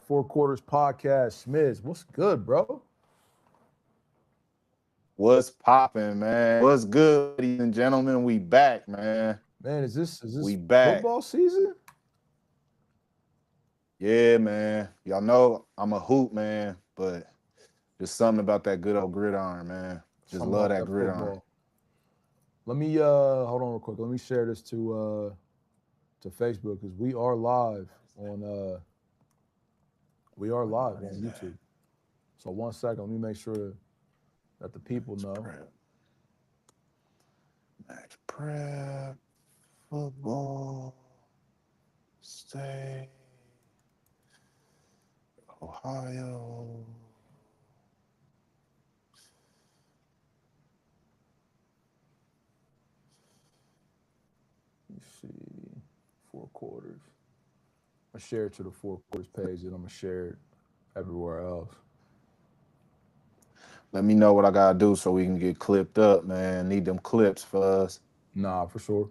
Four Quarters Podcast. Smiz, what's good, bro? What's popping, man? What's good, ladies and gentlemen? We back, man. Man, is this We back. football season? Yeah, man. Y'all know I'm a hoop, man, but just something about that good old gridiron, man. Just Something love about that that gridiron. football. Let me hold on real quick. Let me share this to Facebook because we are live What on is that? YouTube. So 1 second, let me make sure that the people Max know. Prep. Max Prep. Football. State. Ohio. Let me see. Four Quarters. I share it to the Four Quarters page and I'm gonna share it everywhere else. Let me know what I gotta do so we can get clipped up, man. Need them clips for us. Nah, for sure.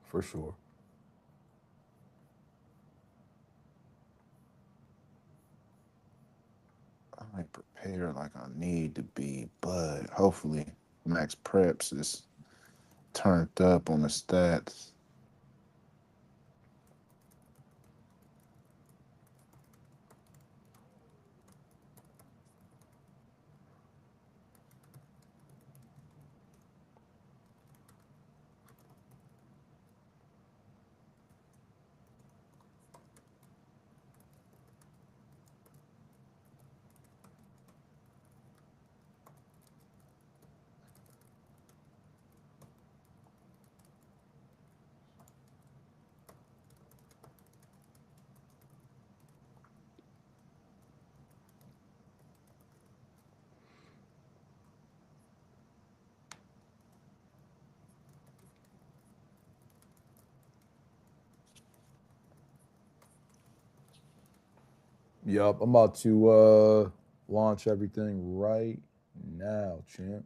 For sure. I ain't prepared like I need to be, but hopefully Max Preps is turned up on the stats. Yup, I'm about to launch everything right now, champ.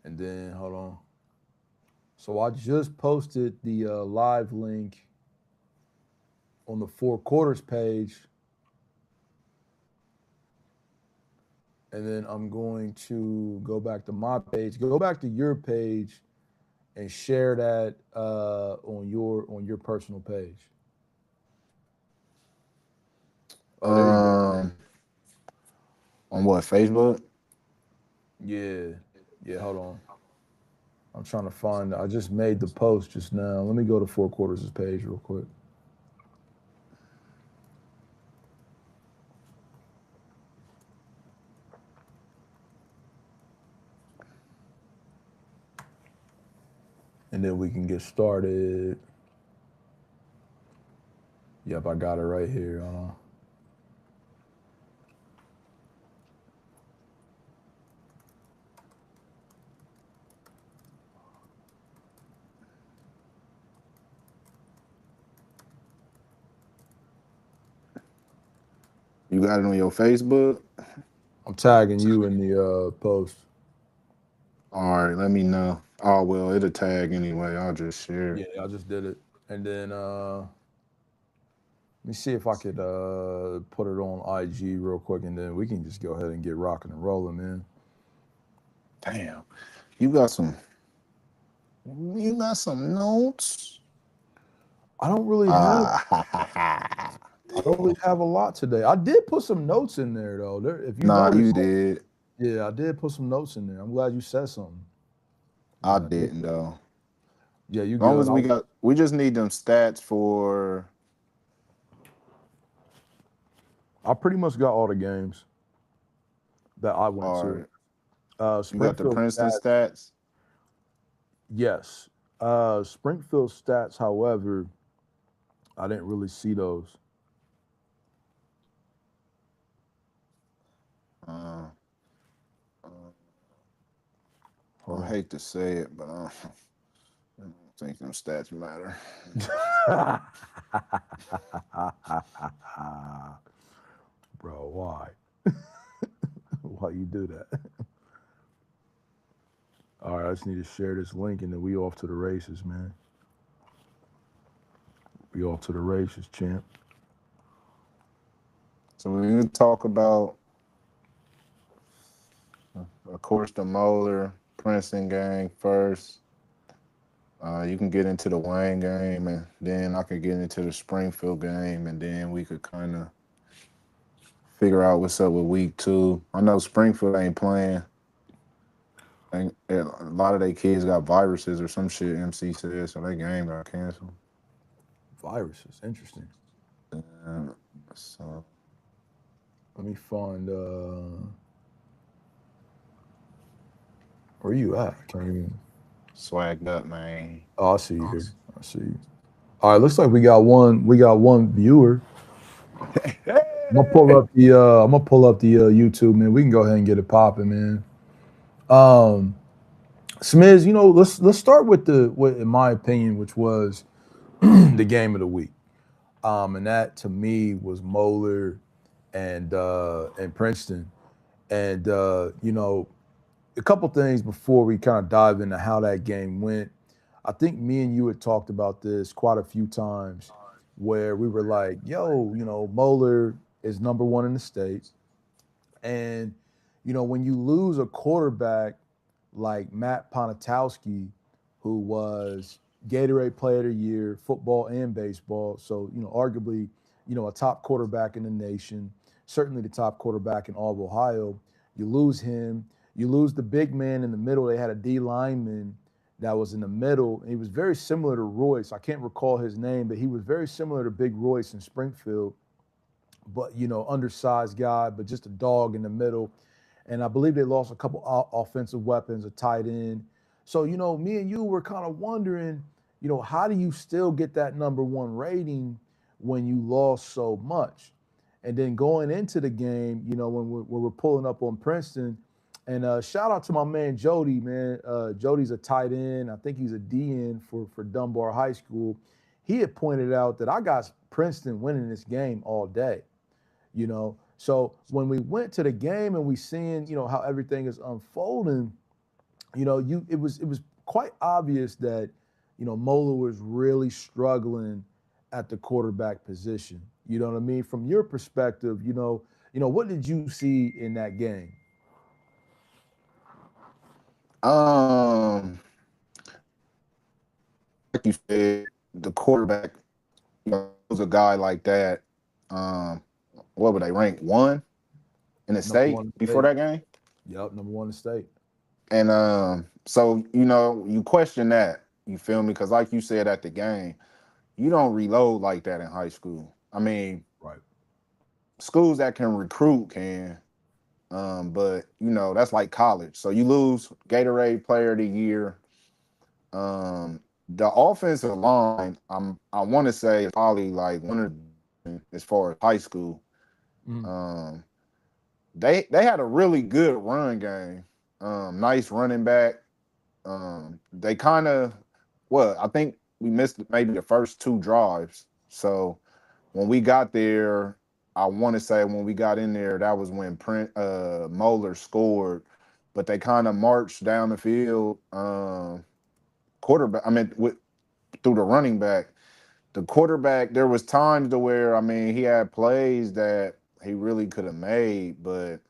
And then hold on. So I just posted the live link on the Four Quarters page, and then I'm going to go back to my page, go back to your page, and share that on your personal page. Oh, there you go. Um, on what, Facebook? Yeah, yeah. Hold on. I'm trying to find. I just made the post just now. Let me go to Four Quarters' page real quick. And then we can get started. Yep, I got it right here. You got it on your Facebook? I'm tagging you in the post. All right, let me know. Oh, well, it'll tag anyway. I'll just share Yeah, it. I just did it. And then let me see if I could put it on IG real quick, and then we can just go ahead and get rocking and rolling, man. Damn. You got some you got some notes? I don't really have Ah, I don't really have a lot today. I did put some notes in there though. There, if you nah, you notice, did. yeah, I did put some notes in there. I'm glad you said something. I Yeah, I did. didn't though. Yeah, you As long good. as we just need them stats for I pretty much got all the games that I went all to. right. You got the Springfield Princeton stats, stats? yes. Springfield stats, however, I didn't really see those. Uh, uh, Hold I on. hate to say it, but I don't think them stats matter. Bro, why? Why you do that? All right, I just need to share this link and then we off to the races, man. We you off to the races, champ. So when you talk about, of course, the Moeller Princeton game first, you can get into the Wayne game, and then I could get into the Springfield game, and then we could kind of figure out what's up with week 2. I know Springfield ain't playing. And a lot of their kids got viruses or some shit, MC said, so that game got canceled. Viruses, interesting. So Let me find where you at? Can't even. swagged up, man. Oh, I see you here. I see you. All right, looks like we got one. We got one viewer. I'm gonna pull up the. YouTube, man. We can go ahead and get it popping, man. Um, Smiz, let's start with what, in my opinion, which was the game of the week. And that to me was Moeller and Princeton. And a couple things before we kind of dive into how that game went. I think me and you had talked about this quite a few times where we were like, yo, Moeller is number one in the state. And, when you lose a quarterback like Matt Ponatowski, who was Gatorade Player of the Year, football and baseball. So, arguably, a top quarterback in the nation, certainly the top quarterback in all of Ohio. You lose him. You lose the big man in the middle. They had a D lineman that was in the middle. And he was very similar to Royce. I can't recall his name, but he was very similar to Big Royce in Springfield. But, undersized guy, but just a dog in the middle. And I believe they lost a couple offensive weapons, a tight end. So, me and you were kind of wondering, how do you still get that number one rating when you lost so much? And then going into the game, when we're pulling up on Princeton, and shout out to my man Jody, man. Jody's a tight end. I think he's a DN for Dunbar High School. He had pointed out that I got Princeton winning this game all day, So when we went to the game and we seen, how everything is unfolding, it was quite obvious that, Moeller was really struggling at the quarterback position. You know what I mean? From your perspective, what did you see in that game? Like you said, the quarterback, was a guy like that. Um, what were they ranked 1 in the Number state one in the before state. that game? Yep, number one in the state. And so you question that. You feel me? Because like you said at the game, you don't reload like that in high school. I mean, Right. schools that can recruit can, but that's like college. So you lose Gatorade Player of the Year. The offensive line, I want to say is probably like one of as far as high school. Mm. Um, they had a really good run game. Nice running back. They kind of, I think we missed maybe the first 2 drives. So when we got there, I want to say when we got in there, that was when Moeller scored, but they kind of marched down the field. Quarterback, through the running back. The quarterback, there was times to where, he had plays that he really could have made, but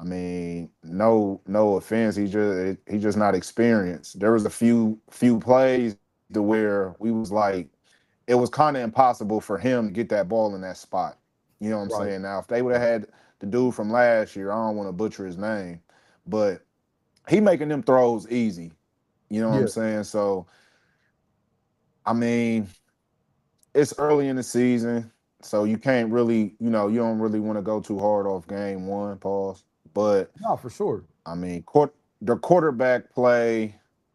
no offense, he just not experienced. There was a few plays to where we was like, it was kind of impossible for him to get that ball in that spot. You know what I'm Right. saying? Now, if they would have had the dude from last year, I don't want to butcher his name, but he making them throws easy. You know what I'm Yeah. saying? So, it's early in the season, so you can't really, you don't really want to go too hard off game 1, pause. But No, for sure. the quarterback play,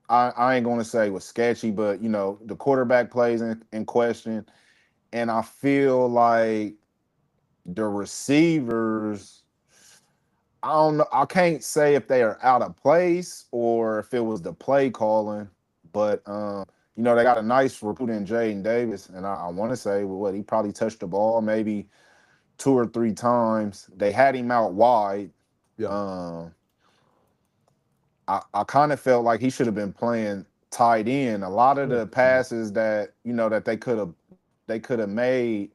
I ain't gonna say was sketchy, but the quarterback plays in question, and I feel like the receivers, I don't know, I can't say if they are out of place or if it was the play calling, but they got a nice recruit in Jaden Davis, and I want to say he probably touched the ball maybe 2 or 3 times. They had him out wide. Yeah. I kind of felt like he should have been playing tight end. A lot of the passes that that they could have they could have made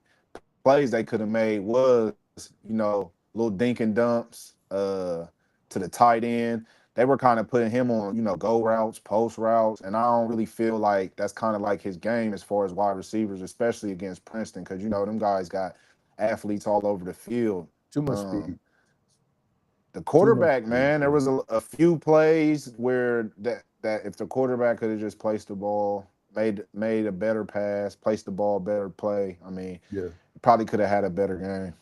plays they could have made was, little dink and dumps to the tight end. They were kind of putting him on, go routes, post routes, and I don't really feel like that's kind of like his game as far as wide receivers, especially against Princeton, because them guys got athletes all over the field. Too much speed. The quarterback, man, there was a few plays where that if the quarterback could have just placed the ball, made a better pass, placed the ball better play. I mean, yeah, probably could have had a better game.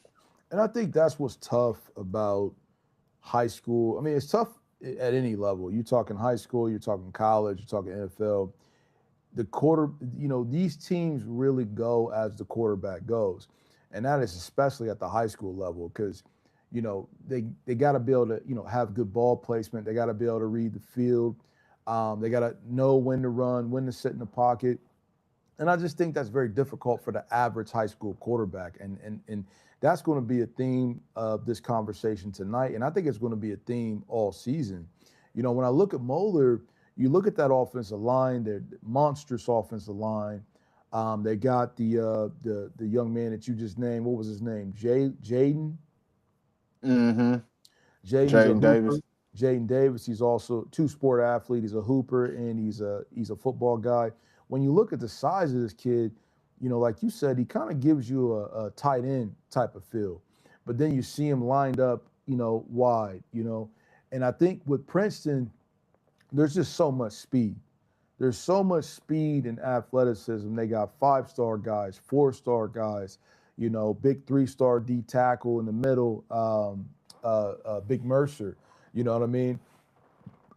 And I think that's what's tough about high school. I mean, it's tough at any level. You're talking high school, you're talking college, you're talking NFL. These teams really go as the quarterback goes. And that is especially at the high school level because, they got to be able to, have good ball placement. They got to be able to read the field. They got to know when to run, when to sit in the pocket. And I just think that's very difficult for the average high school quarterback. And that's going to be a theme of this conversation tonight. And I think it's going to be a theme all season. When I look at Moeller, you look at that offensive line, they're monstrous offensive line. They got the young man that you just named. What was his name? Jaden? Mm-hmm. Jaden Davis. Jaden Davis. He's also a two-sport athlete. He's a hooper and he's a football guy. When you look at the size of this kid, like you said, he kind of gives you a tight end type of feel. But then you see him lined up, wide, And I think with Princeton, there's just so much speed. There's so much speed and athleticism. They got 5-star guys, 4-star guys, big 3-star D tackle in the middle, Big Mercer. You know what I mean?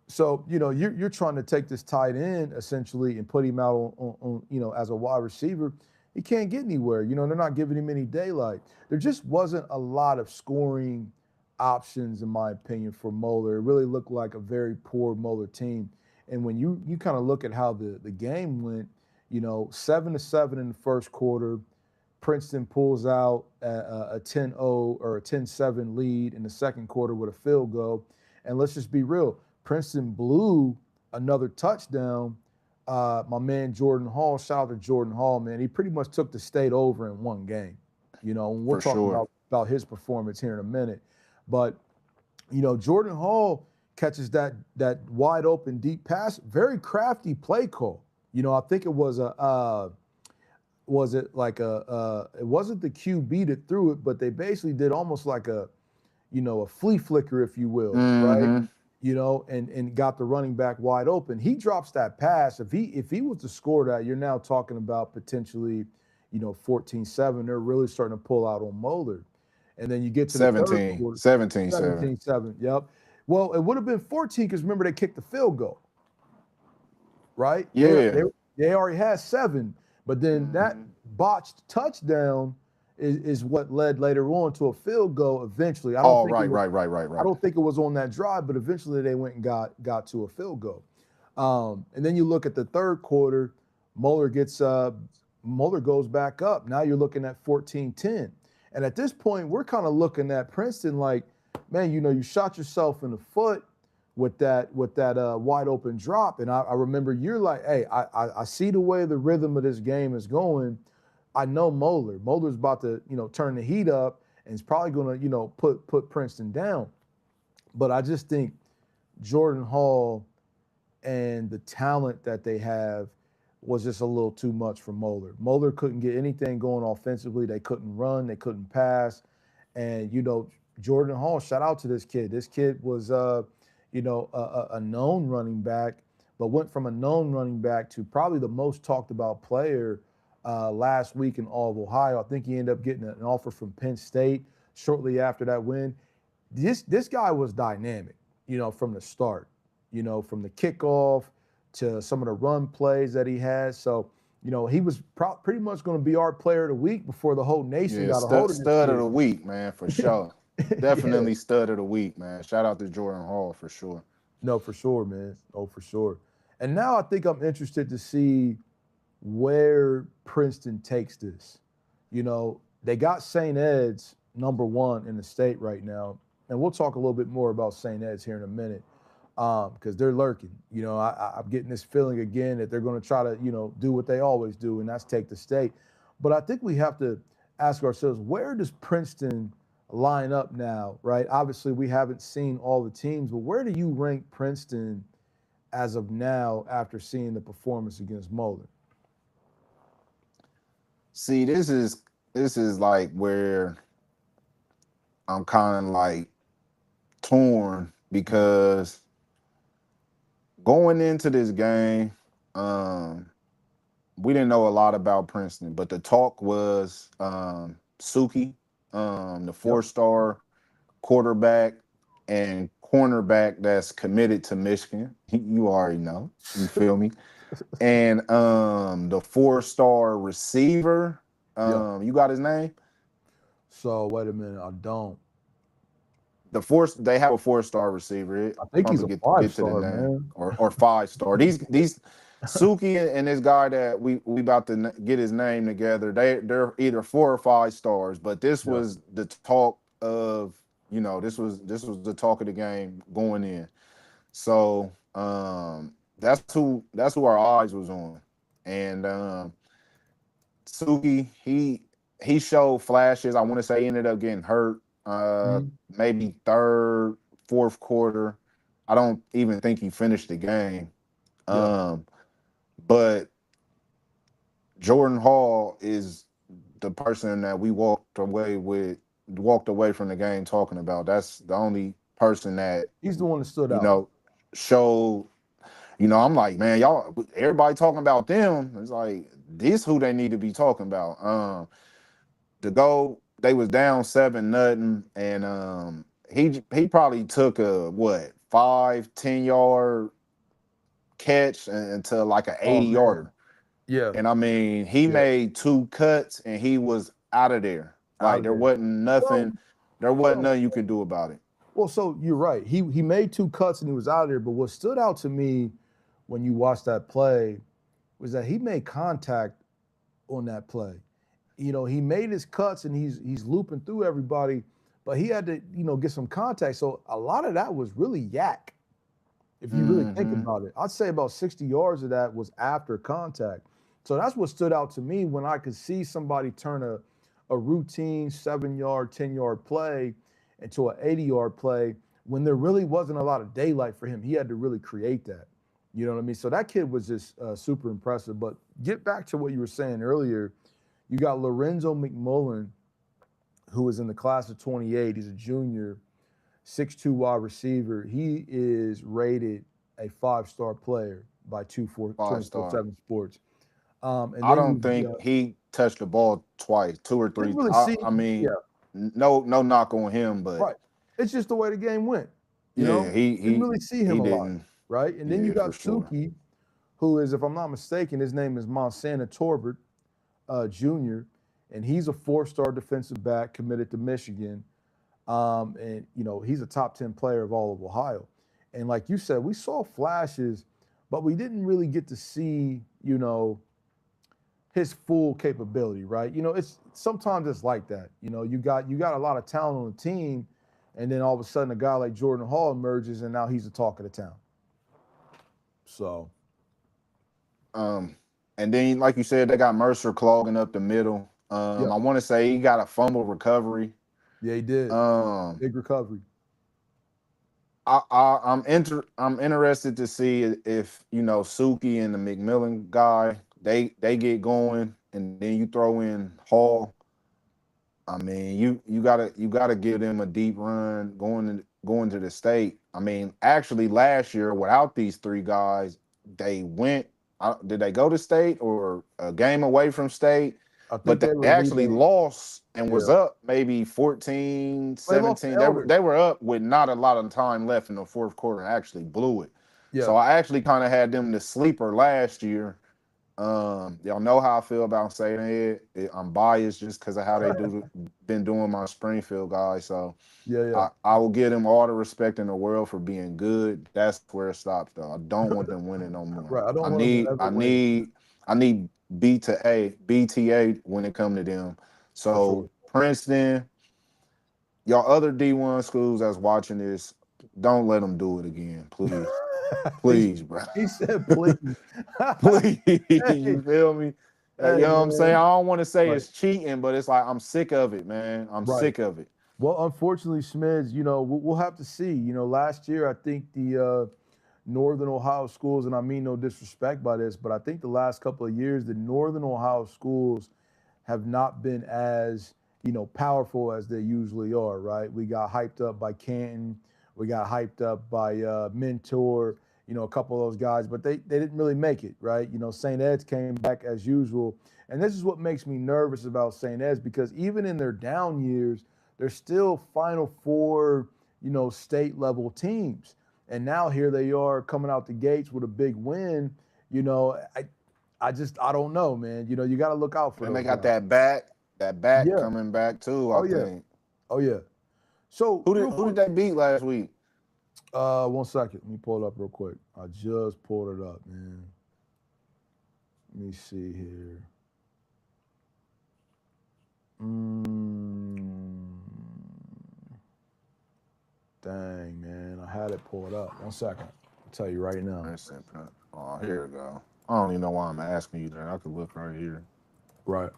So, you're trying to take this tight end essentially and put him out on as a wide receiver. He can't get anywhere. They're not giving him any daylight. There just wasn't a lot of scoring options, in my opinion, for Moeller. It really looked like a very poor Moeller team. And when you kind of look at how the game went, 7-7 in the first quarter, Princeton pulls out a 10-0 or a 10-7 lead in the second quarter with a field goal. And let's just be real. Princeton blew another touchdown. My man Jordan Hall, shout out to Jordan Hall, man. He pretty much took the state over in one game. And we're talking about his performance here in a minute. But, Jordan Hall catches that wide open deep pass, very crafty play call. I think it was it wasn't the QB that threw it, but they basically did almost like a flea flicker, if you will, right? And got the running back wide open. He drops that pass. If he was to score that, you're now talking about potentially, 14-7. They're really starting to pull out on Moeller. And then you get to the 17-7. Yep. Well, it would have been 14 because remember they kicked the field goal, right? Yeah. They already had 7, but then that botched touchdown is what led later on to a field goal eventually. Right. I don't think it was on that drive, but eventually they went and got to a field goal. And then you look at the third quarter, Moeller goes back up. Now you're looking at 14-10. And at this point, we're kind of looking at Princeton like, man, you shot yourself in the foot with that wide open drop. And I remember you're like, hey, I see the way the rhythm of this game is going. I know Moeller's about to, turn the heat up and is probably going to, put Princeton down. But I just think Jordan Hall and the talent that they have was just a little too much for Moeller. Moeller couldn't get anything going offensively. They couldn't run. They couldn't pass. And, Jordan Hall, shout out to this kid. This kid was, a known running back, but went from a known running back to probably the most talked about player last week in all of Ohio. I think he ended up getting an offer from Penn State shortly after that win. This guy was dynamic, from the start, from the kickoff to some of the run plays that he had. So, he was pretty much going to be our player of the week before the whole nation got a hold of this stud of the week, man, for sure. Definitely stud of the week, man. Shout out to Jordan Hall for sure. No, for sure, man. Oh, for sure. And now I think I'm interested to see where Princeton takes this. They got St. Ed's number 1 in the state right now. And we'll talk a little bit more about St. Ed's here in a minute because they're lurking. I'm getting this feeling again that they're going to try to, do what they always do, and that's take the state. But I think we have to ask ourselves, where does Princeton line up now, right? Obviously, we haven't seen all the teams, but where do you rank Princeton as of now after seeing the performance against Moeller? See, this is like where I'm kind of like torn because going into this game, um, we didn't know a lot about Princeton, but the talk was Suki, the Yep. four-star quarterback and cornerback that's committed to Michigan. You already know. You feel me? And the four-star receiver, Yeah. you got his name? So wait a minute, I don't. They have a four-star receiver. I think I he's a forget to five get to the star, name man. or five-star. These Suki and this guy that we about to get his name together. They're either 4 or 5 stars, but this Yeah. was the talk of this was the talk of the game going in. So that's who our eyes was on, and Suki he showed flashes. I want to say he ended up getting hurt. Mhm. Maybe third, fourth quarter. I don't even think he finished the game. Yep. Um, but Jordan Hall is the person that we walked away from the game talking about. That's the only person that He's the one that stood you out. know showed. I'm like, man, y'all, everybody talking about them. It's like this who they need to be talking about. To go, they was down 7-0, and he probably took a what 5, 10 yard catch into like an Oh 80 man. yarder. Yeah. And I mean, he Yeah. made 2 cuts and he was out of there. Out Like of there. Well, there wasn't well, nothing you could do about it. well, so you're right. He made two cuts and he was out of there. But what stood out to me when you watched that play was that he made contact on that play. He made his cuts and he's looping through everybody, but he had to, get some contact. So a lot of that was really yak. If you really think Hmm. about it, I'd say about 60 yards of that was after contact. So that's what stood out to me when I could see somebody turn a routine 7 yard, 10 yard play into an 80 yard play when there really wasn't a lot of daylight for him. He had to really create that. You know what I mean? So that kid was just super impressive. But get back to what you were saying earlier. You got Lorenzo McMullen, who is in the class of 28. He's a junior, 6'2" wide receiver. He is rated a 5-star player by 5 star. 247 Sports. And I then don't think he touched the ball twice, two or didn't three. really I, see I him. Yeah, mean, no knock on him, but right. It's just the way the game went. You yeah, know, he didn't he really see him he a lot, didn't. right? And then you Yeah, for got sure. Suki, who is, if I'm not mistaken, his name is Montana Torbert Jr., and he's a 4-star defensive back committed to Michigan. And he's a top 10 player of all of Ohio. And like you said, we saw flashes, but we didn't really get to see, his full capability, right? It's sometimes it's like that. You got a lot of talent on the team, and then all of a sudden a guy like Jordan Hall emerges and now he's the talk of the town. So Um, and then like you said, they got Mercer clogging up the middle. yeah, I want to say he got a fumble recovery. yeah, he did. Um, Big recovery. I'm interested to see if Suki and the McMillan guy they get going, and then you throw in Hall. I mean, you gotta give them a deep run going to the state. I mean, actually, last year without these three guys, they went. Did they go to state or a game away from state? I But think they they were actually leaving. lost and was Yeah. up maybe 14, They lost to 17. They were Elder. they were up with not a lot of time left in the fourth quarter and actually blew it. Yeah. So I actually kind of had them the sleeper last year. Y'all know how I feel about saying I'm biased just because of how they been doing my Springfield guys. So Yeah, yeah. I will give them all the respect in the world for being good. That's where it stops, though. I don't want them winning no more. Right. I I don't want them to need ever I win need I need BTA when it come to them. for So sure. Princeton, y'all other D1 schools that's watching this, don't let them do it again, please, he, please, bro, he said, please. please. Hey, You feel me? You Hey, know what I'm saying? man. I don't want to say Right. it's cheating, but it's like I'm sick of it, man. I'm Right. sick of it. Well, unfortunately, Smids, we'll have to see. Last year, I think the Northern Ohio schools, and I mean no disrespect by this, but I think the last couple of years, the Northern Ohio schools have not been as, powerful as they usually are, right? We got hyped up by Canton. We got hyped up by Mentor, a couple of those guys, but they didn't really make it, right? St. Ed's came back as usual. And this is what makes me nervous about St. Ed's because even in their down years, they're still Final Four, state level teams. And now here they are coming out the gates with a big win. I don't know, man. You got to look out for And they those got guys. that back Yeah. coming back too, I Oh yeah. think. Oh yeah. So Who did they beat last week? 1 second. Let me pull it up real quick. I just pulled it up, man. Let me see here. Dang, man. I had it pulled up. 1 second. I'll tell you right now. Oh, here we go. I don't even know why I'm asking you that. I could look right here. Right.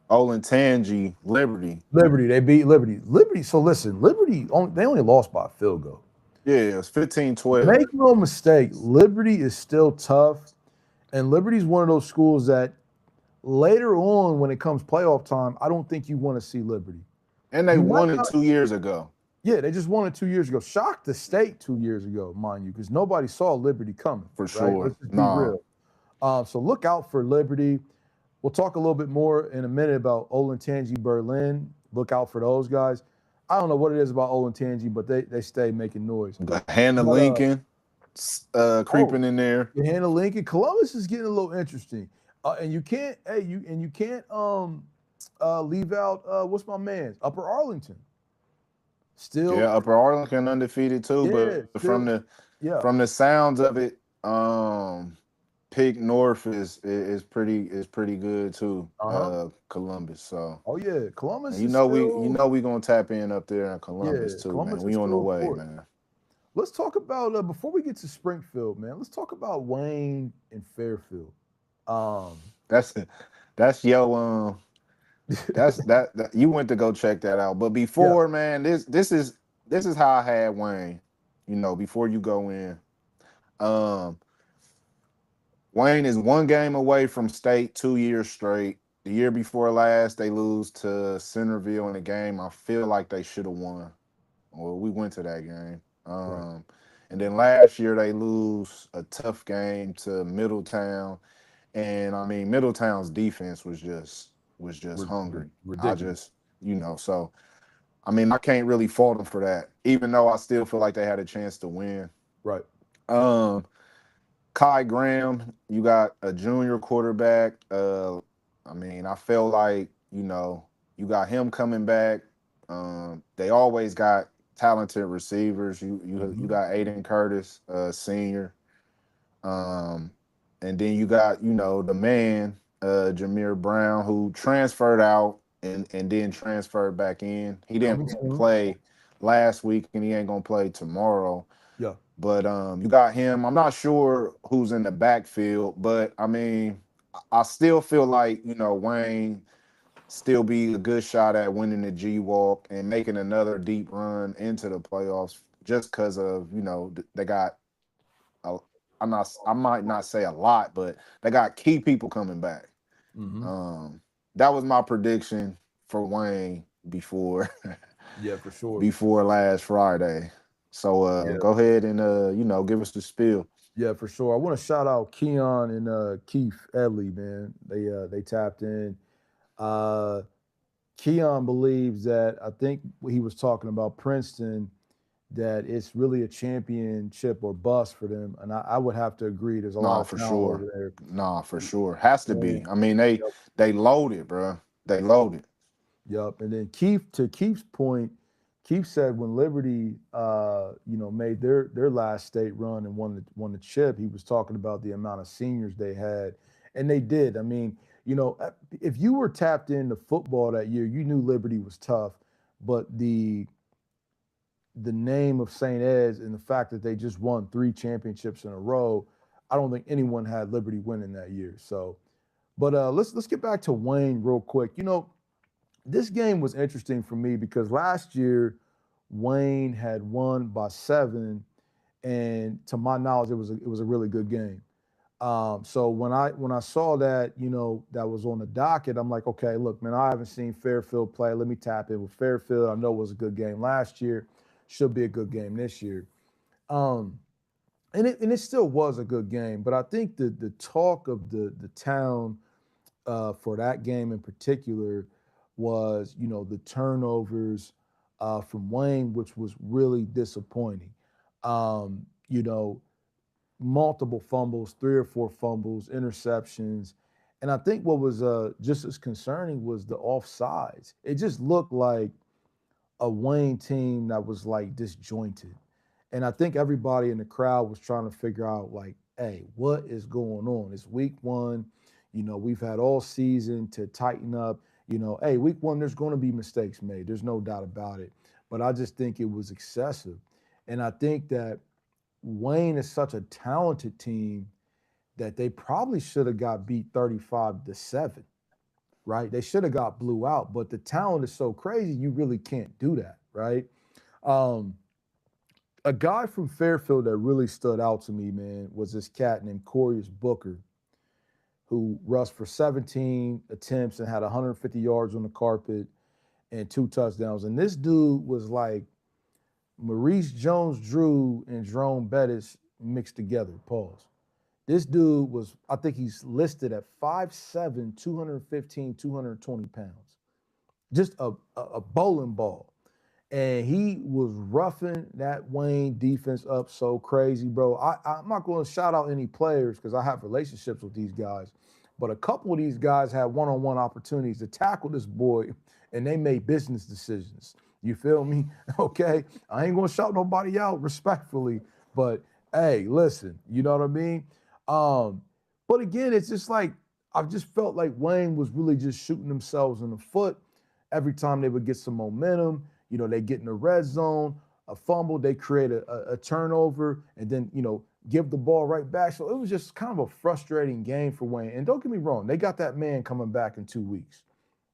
Olentangy, Liberty. Liberty. They beat Liberty. Liberty. So listen, Liberty, they only lost by a field goal. Yeah, it's 15-12. Make no mistake, Liberty is still tough. And Liberty's one of those schools that later on, when it comes playoff time, I don't think you want to see Liberty. And they won it 2 years ago. Yeah, they just won it 2 years ago. Shocked the state 2 years ago, mind you, because nobody saw Liberty coming. For sure. Right? Let's just be real. So look out for Liberty. We'll talk a little bit more in a minute about Olentangy Berlin. Look out for those guys. I don't know what it is about Olentangy, but they stay making noise. Hannah Lincoln creeping in there. Hannah Lincoln. Columbus is getting a little interesting. And you can't leave out what's my man's Upper Arlington. Still, yeah, Upper Arlington undefeated too, but from the sounds of it, Pick North is pretty good too. Columbus. So Columbus. We gonna tap in up there in Columbus too, Columbus, man. We on the way, man. Let's talk about before we get to Springfield, man. Let's talk about Wayne and Fairfield. That's your that you went to go check that out. But before, man, this is how I had Wayne. Before you go in, Wayne is 1 game away from state 2 years straight. The year before last, they lose to Centerville in a game I feel like they should have won. Well, we went to that game. And then last year they lose a tough game to Middletown. And I mean, Middletown's defense was just hungry. Ridiculous. So I mean, I can't really fault them for that, even though I still feel like they had a chance to win. Right. Kai Graham, you got a junior quarterback. I mean, I felt like, you got him coming back. They always got talented receivers. You got Aiden Curtis, senior. And then you got, the man, Jameer Brown, who transferred out and then transferred back in. He didn't play last week, and he ain't gonna play tomorrow. Yeah. But you got him. I'm not sure who's in the backfield, but I mean, I still feel like, Wayne still be a good shot at winning the G-Walk and making another deep run into the playoffs just because of, they got I might not say a lot, but they got key people coming back. That was my prediction for Wayne before. Yeah, for sure. Before last Friday. So go ahead and give us the spiel. Yeah, for sure. I want to shout out Keon and Keith Edley, man. They tapped in. Keon believes that, I think he was talking about Princeton, that it's really a championship or bust for them. And I would have to agree. There's a lot of talent over there. Nah, for sure. Has to be. I mean, they loaded, bro. They loaded. Yep. And then to Keith's point, Keith said when Liberty, made their last state run and won the chip, he was talking about the amount of seniors they had, and they did. I mean, if you were tapped into football that year, you knew Liberty was tough, but the name of St. Ed's and the fact that they just won 3 championships in a row, I don't think anyone had Liberty winning that year. So But let's get back to Wayne real quick. This game was interesting for me because last year Wayne had won by 7, and to my knowledge, it was a really good game. So when I saw that, that was on the docket, I'm like, okay, look, man, I haven't seen Fairfield play. Let me tap in with Fairfield. I know it was a good game last year. Should be a good game this year. Um, and it still was a good game, but I think the talk of the town for that game in particular was, the turnovers from Wayne, which was really disappointing. You know, multiple fumbles, 3 or 4 fumbles, interceptions. And I think what was just as concerning was the offsides. It just looked like a Wayne team that was like disjointed. And I think everybody in the crowd was trying to figure out, like, hey, what is going on? It's week 1. We've had all season to tighten up. Hey, week 1, there's going to be mistakes made. There's no doubt about it. But I just think it was excessive. And I think that Wayne is such a talented team that they probably should have got beat 35-7, right? They should have got blew out, but the talent is so crazy, you really can't do that, right? Um, a guy from Fairfield that really stood out to me, man, was this cat named Corius Booker, who rushed for 17 attempts and had 150 yards on the carpet and 2 touchdowns. And this dude was like Maurice Jones-Drew and Jerome Bettis mixed together. Pause. This dude was, I think he's listed at 5'7", 215, 220 pounds. Just a bowling ball. And he was roughing that Wayne defense up so crazy, bro. I'm not going to shout out any players because I have relationships with these guys, but a couple of these guys had one-on-one opportunities to tackle this boy, and they made business decisions. You feel me? Okay, I ain't going to shout nobody out respectfully, but hey, listen, you know what I mean? But again, it's just like I've just felt like Wayne was really just shooting themselves in the foot every time they would get some momentum. They get in the red zone, a fumble, they create a turnover, and then, give the ball right back. So it was just kind of a frustrating game for Wayne. And don't get me wrong, they got that man coming back in 2 weeks.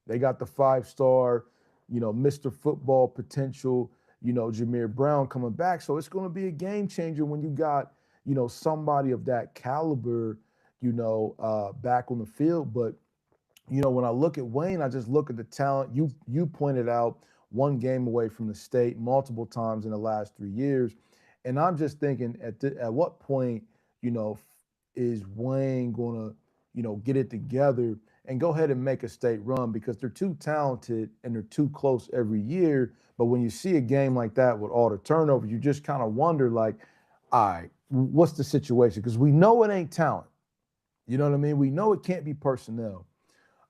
They got the 5-star, Mr. Football potential, Jameer Brown coming back. So it's going to be a game changer when you got, somebody of that caliber, back on the field. But when I look at Wayne, I just look at the talent. You pointed out one game away from the state multiple times in the last 3 years, and I'm just thinking at what point, is Wayne gonna, get it together and go ahead and make a state run because they're too talented and they're too close every year. But when you see a game like that with all the turnovers, you just kind of wonder, like, all right, what's the situation? Because we know it ain't talent. You know what I mean? We know it can't be personnel.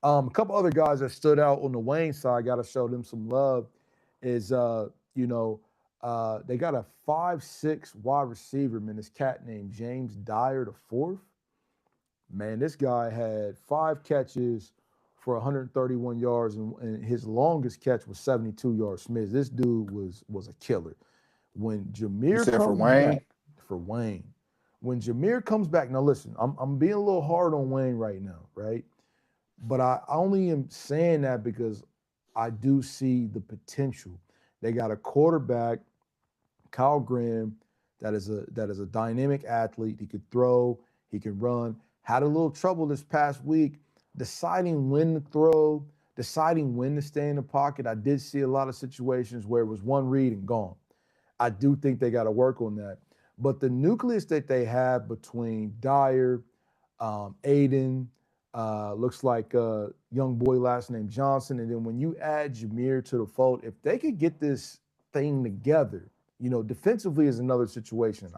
A couple other guys that stood out on the Wayne side, got to show them some love. Is they got a 5'6" wide receiver, man. This cat named James Dyer the fourth. Man, this guy had 5 catches for 131 yards, and his longest catch was 72 yards. Smith, this dude was a killer. When You Jameer said for comes Wayne? back for Wayne, when Jameer comes back, now listen, I'm being a little hard on Wayne right now, right? But I only am saying that because I do see the potential. They got a quarterback, Kyle Graham, that is a dynamic athlete. He could throw, he can run. Had a little trouble this past week deciding when to throw, deciding when to stay in the pocket. I did see a lot of situations where it was one read and gone. I do think they got to work on that. But the nucleus that they have between Dyer, Aiden, looks like a young boy last name Johnson, and then when you add Jameer to the fold, if they could get this thing together, defensively is another situation.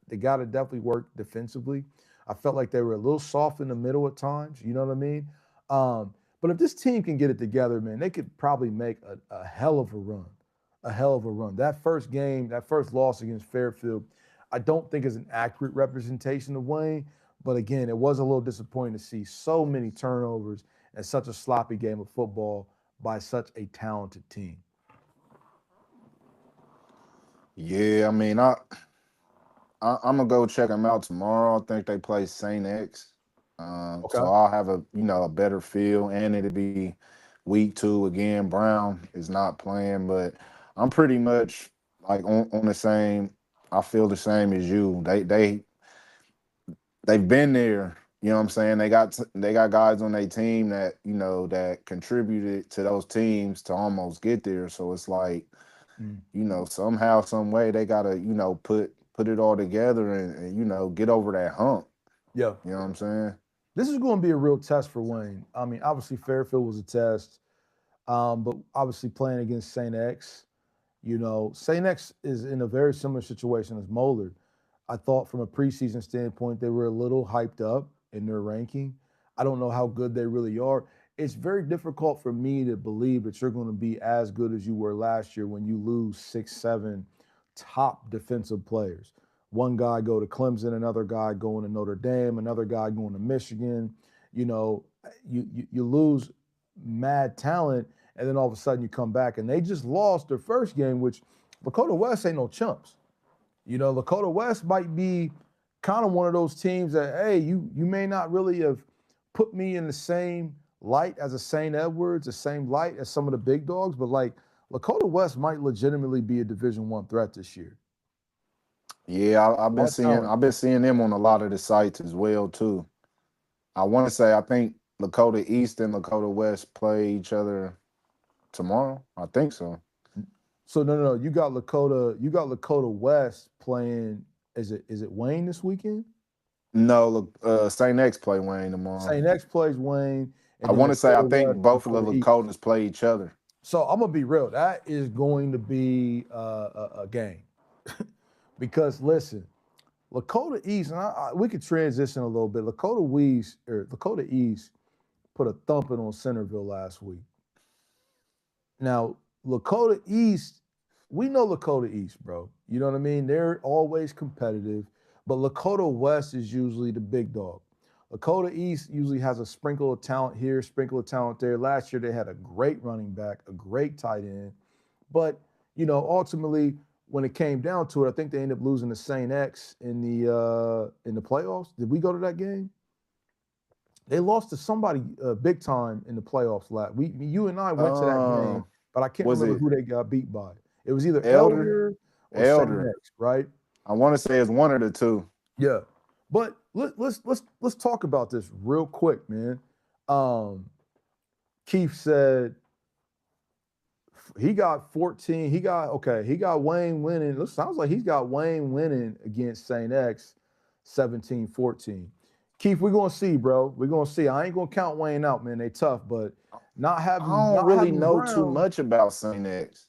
They got to definitely work defensively. I felt like they were a little soft in the middle at times. You know what I mean? But if this team can get it together, man, they could probably make a hell of a run. A hell of a run. That first game, that first loss against Fairfield, I don't think is an accurate representation of Wayne. But again, it was a little disappointing to see so many turnovers and such a sloppy game of football by such a talented team. Yeah, I mean, I'm gonna go check them out tomorrow. I think they play Saint X. Okay. So I'll have a better feel, and it'll be week 2 again. Brown is not playing, but I'm pretty much like on the same. I feel the same as you. They've been there. You know what I'm saying? They got guys on their team that that contributed to those teams to almost get there. So it's like Mm. somehow, some way they gotta put it all together and get over that hump. Yeah. You know what I'm saying? This is going to be a real test for Wayne. I mean, obviously Fairfield was a test, but obviously playing against St. X, St. X is in a very similar situation as Moeller. I thought from a preseason standpoint, they were a little hyped up in their ranking. I don't know how good they really are. It's very difficult for me to believe that you're going to be as good as you were last year when you lose 6, 7 top defensive players. One guy go to Clemson, another guy going to Notre Dame, another guy going to Michigan. You know, you lose mad talent, and then all of a sudden you come back and they just lost their first game, which Lakota West ain't no chumps. Lakota West might be kind of one of those teams that, hey, you may not really have put me in the same light as a St. Edwards, the same light as some of the big dogs, but like Lakota West might legitimately be a Division I threat this year. Yeah, I've been That seeing talent. I've been seeing them on a lot of the sites as well too. I want to say I think Lakota East and Lakota West play each other tomorrow. I think so. So no. You got Lakota West playing. Is it Wayne this weekend? No, look, Saint X play Wayne tomorrow. St. X plays Wayne, I and then want to say I Lakota think West, both of the Lakota East. Lakotas play each other. So I'm gonna be real. That is going to be a game because listen, Lakota East, and we could transition a little bit. Lakota East put a thumping on Centerville last week. Now Lakota East, we know Lakota East, bro. You know what I mean? They're always competitive, but Lakota West is usually the big dog. Lakota East usually has a sprinkle of talent here, sprinkle of talent there. Last year they had a great running back, a great tight end, but ultimately when it came down to it, I think they ended up losing to Saint X in the playoffs. Did we go to that game? They lost to somebody big time in the playoffs. You and I went to that game, but I can't Was remember it who they got beat by. It was either Elder? Elder or Saint Elder. X, right? I want to say it's one of the two. Yeah, but let's talk about this real quick, man. Keith said he got 14. He got Wayne winning. It sounds like he's got Wayne winning against Saint X 17-14. Keith, we're gonna see, bro. We're gonna see. I ain't gonna count Wayne out, man. They tough, but not I don't not really having know too Brown. much about Saint X.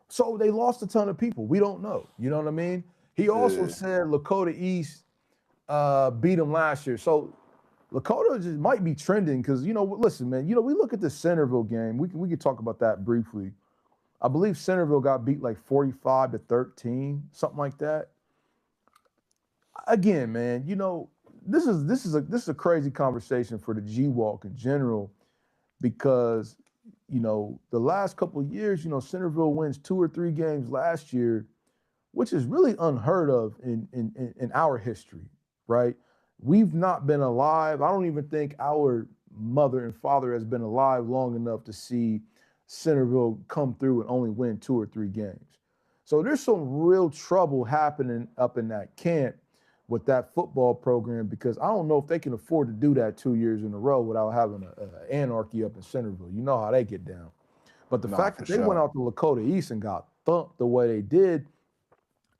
So they lost a ton of people. We don't know. You know what I mean? He also said Lakota East beat them last year. So Lakota just might be trending because listen, man. We look at the Centerville game. We could talk about that briefly. I believe Centerville got beat like 45-13, something like that. Again, man, this is a crazy conversation for the G Walk in general because the last couple of years, Centerville wins 2 or 3 games last year, which is really unheard of in our history, right? We've not been alive. I don't even think our mother and father has been alive long enough to see Centerville come through and only win 2 or 3 games. So there's some real trouble happening up in that camp with that football program because I don't know if they can afford to do that 2 years in a row without having an anarchy up in Centerville. You know how they get down. But the fact that they went out to Lakota East and got thumped the way they did,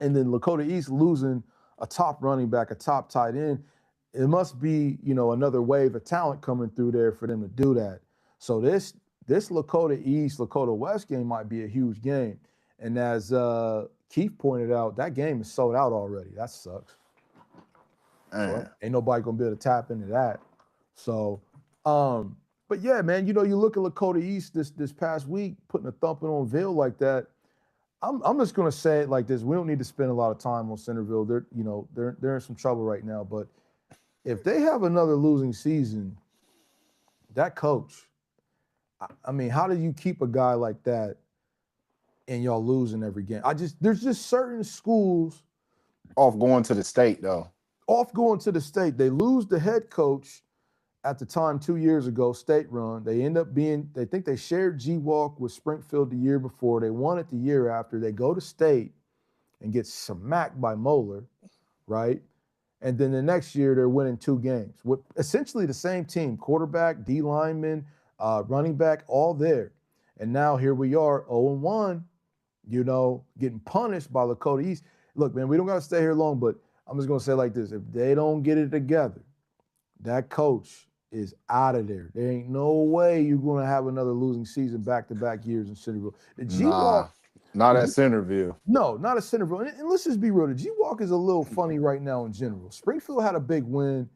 and then Lakota East losing a top running back, a top tight end, it must be, another wave of talent coming through there for them to do that. So this Lakota East, Lakota West game might be a huge game. And as Keith pointed out, that game is sold out already. That sucks. So ain't nobody gonna be able to tap into that. So, but yeah, man, you look at Lakota East this past week, putting a thumping on Ville like that. I'm just gonna say it like this: we don't need to spend a lot of time on Centerville. They're in some trouble right now. But if they have another losing season, that coach, I mean, how do you keep a guy like that and y'all losing every game? There's just certain schools off going to the state though. Off going to the state, they lose the head coach, at the time 2 years ago, state run. They end up being, they think they shared G Walk with Springfield the year before. They won it the year after. They go to state and get smacked by Moeller, right? And then the next year they're winning 2 games with essentially the same team, quarterback, D lineman, running back, all there. And now here we are, 0-1, getting punished by Lakota East. Look, man, we don't got to stay here long, but I'm just going to say it like this. If they don't get it together, that coach is out of there. There ain't no way you're going to have another losing season back-to-back years in Centerville. The G-Walk. Not at Centerville. No, not at Centerville. And let's just be real. The G-Walk is a little funny right now in general. Springfield had a big win,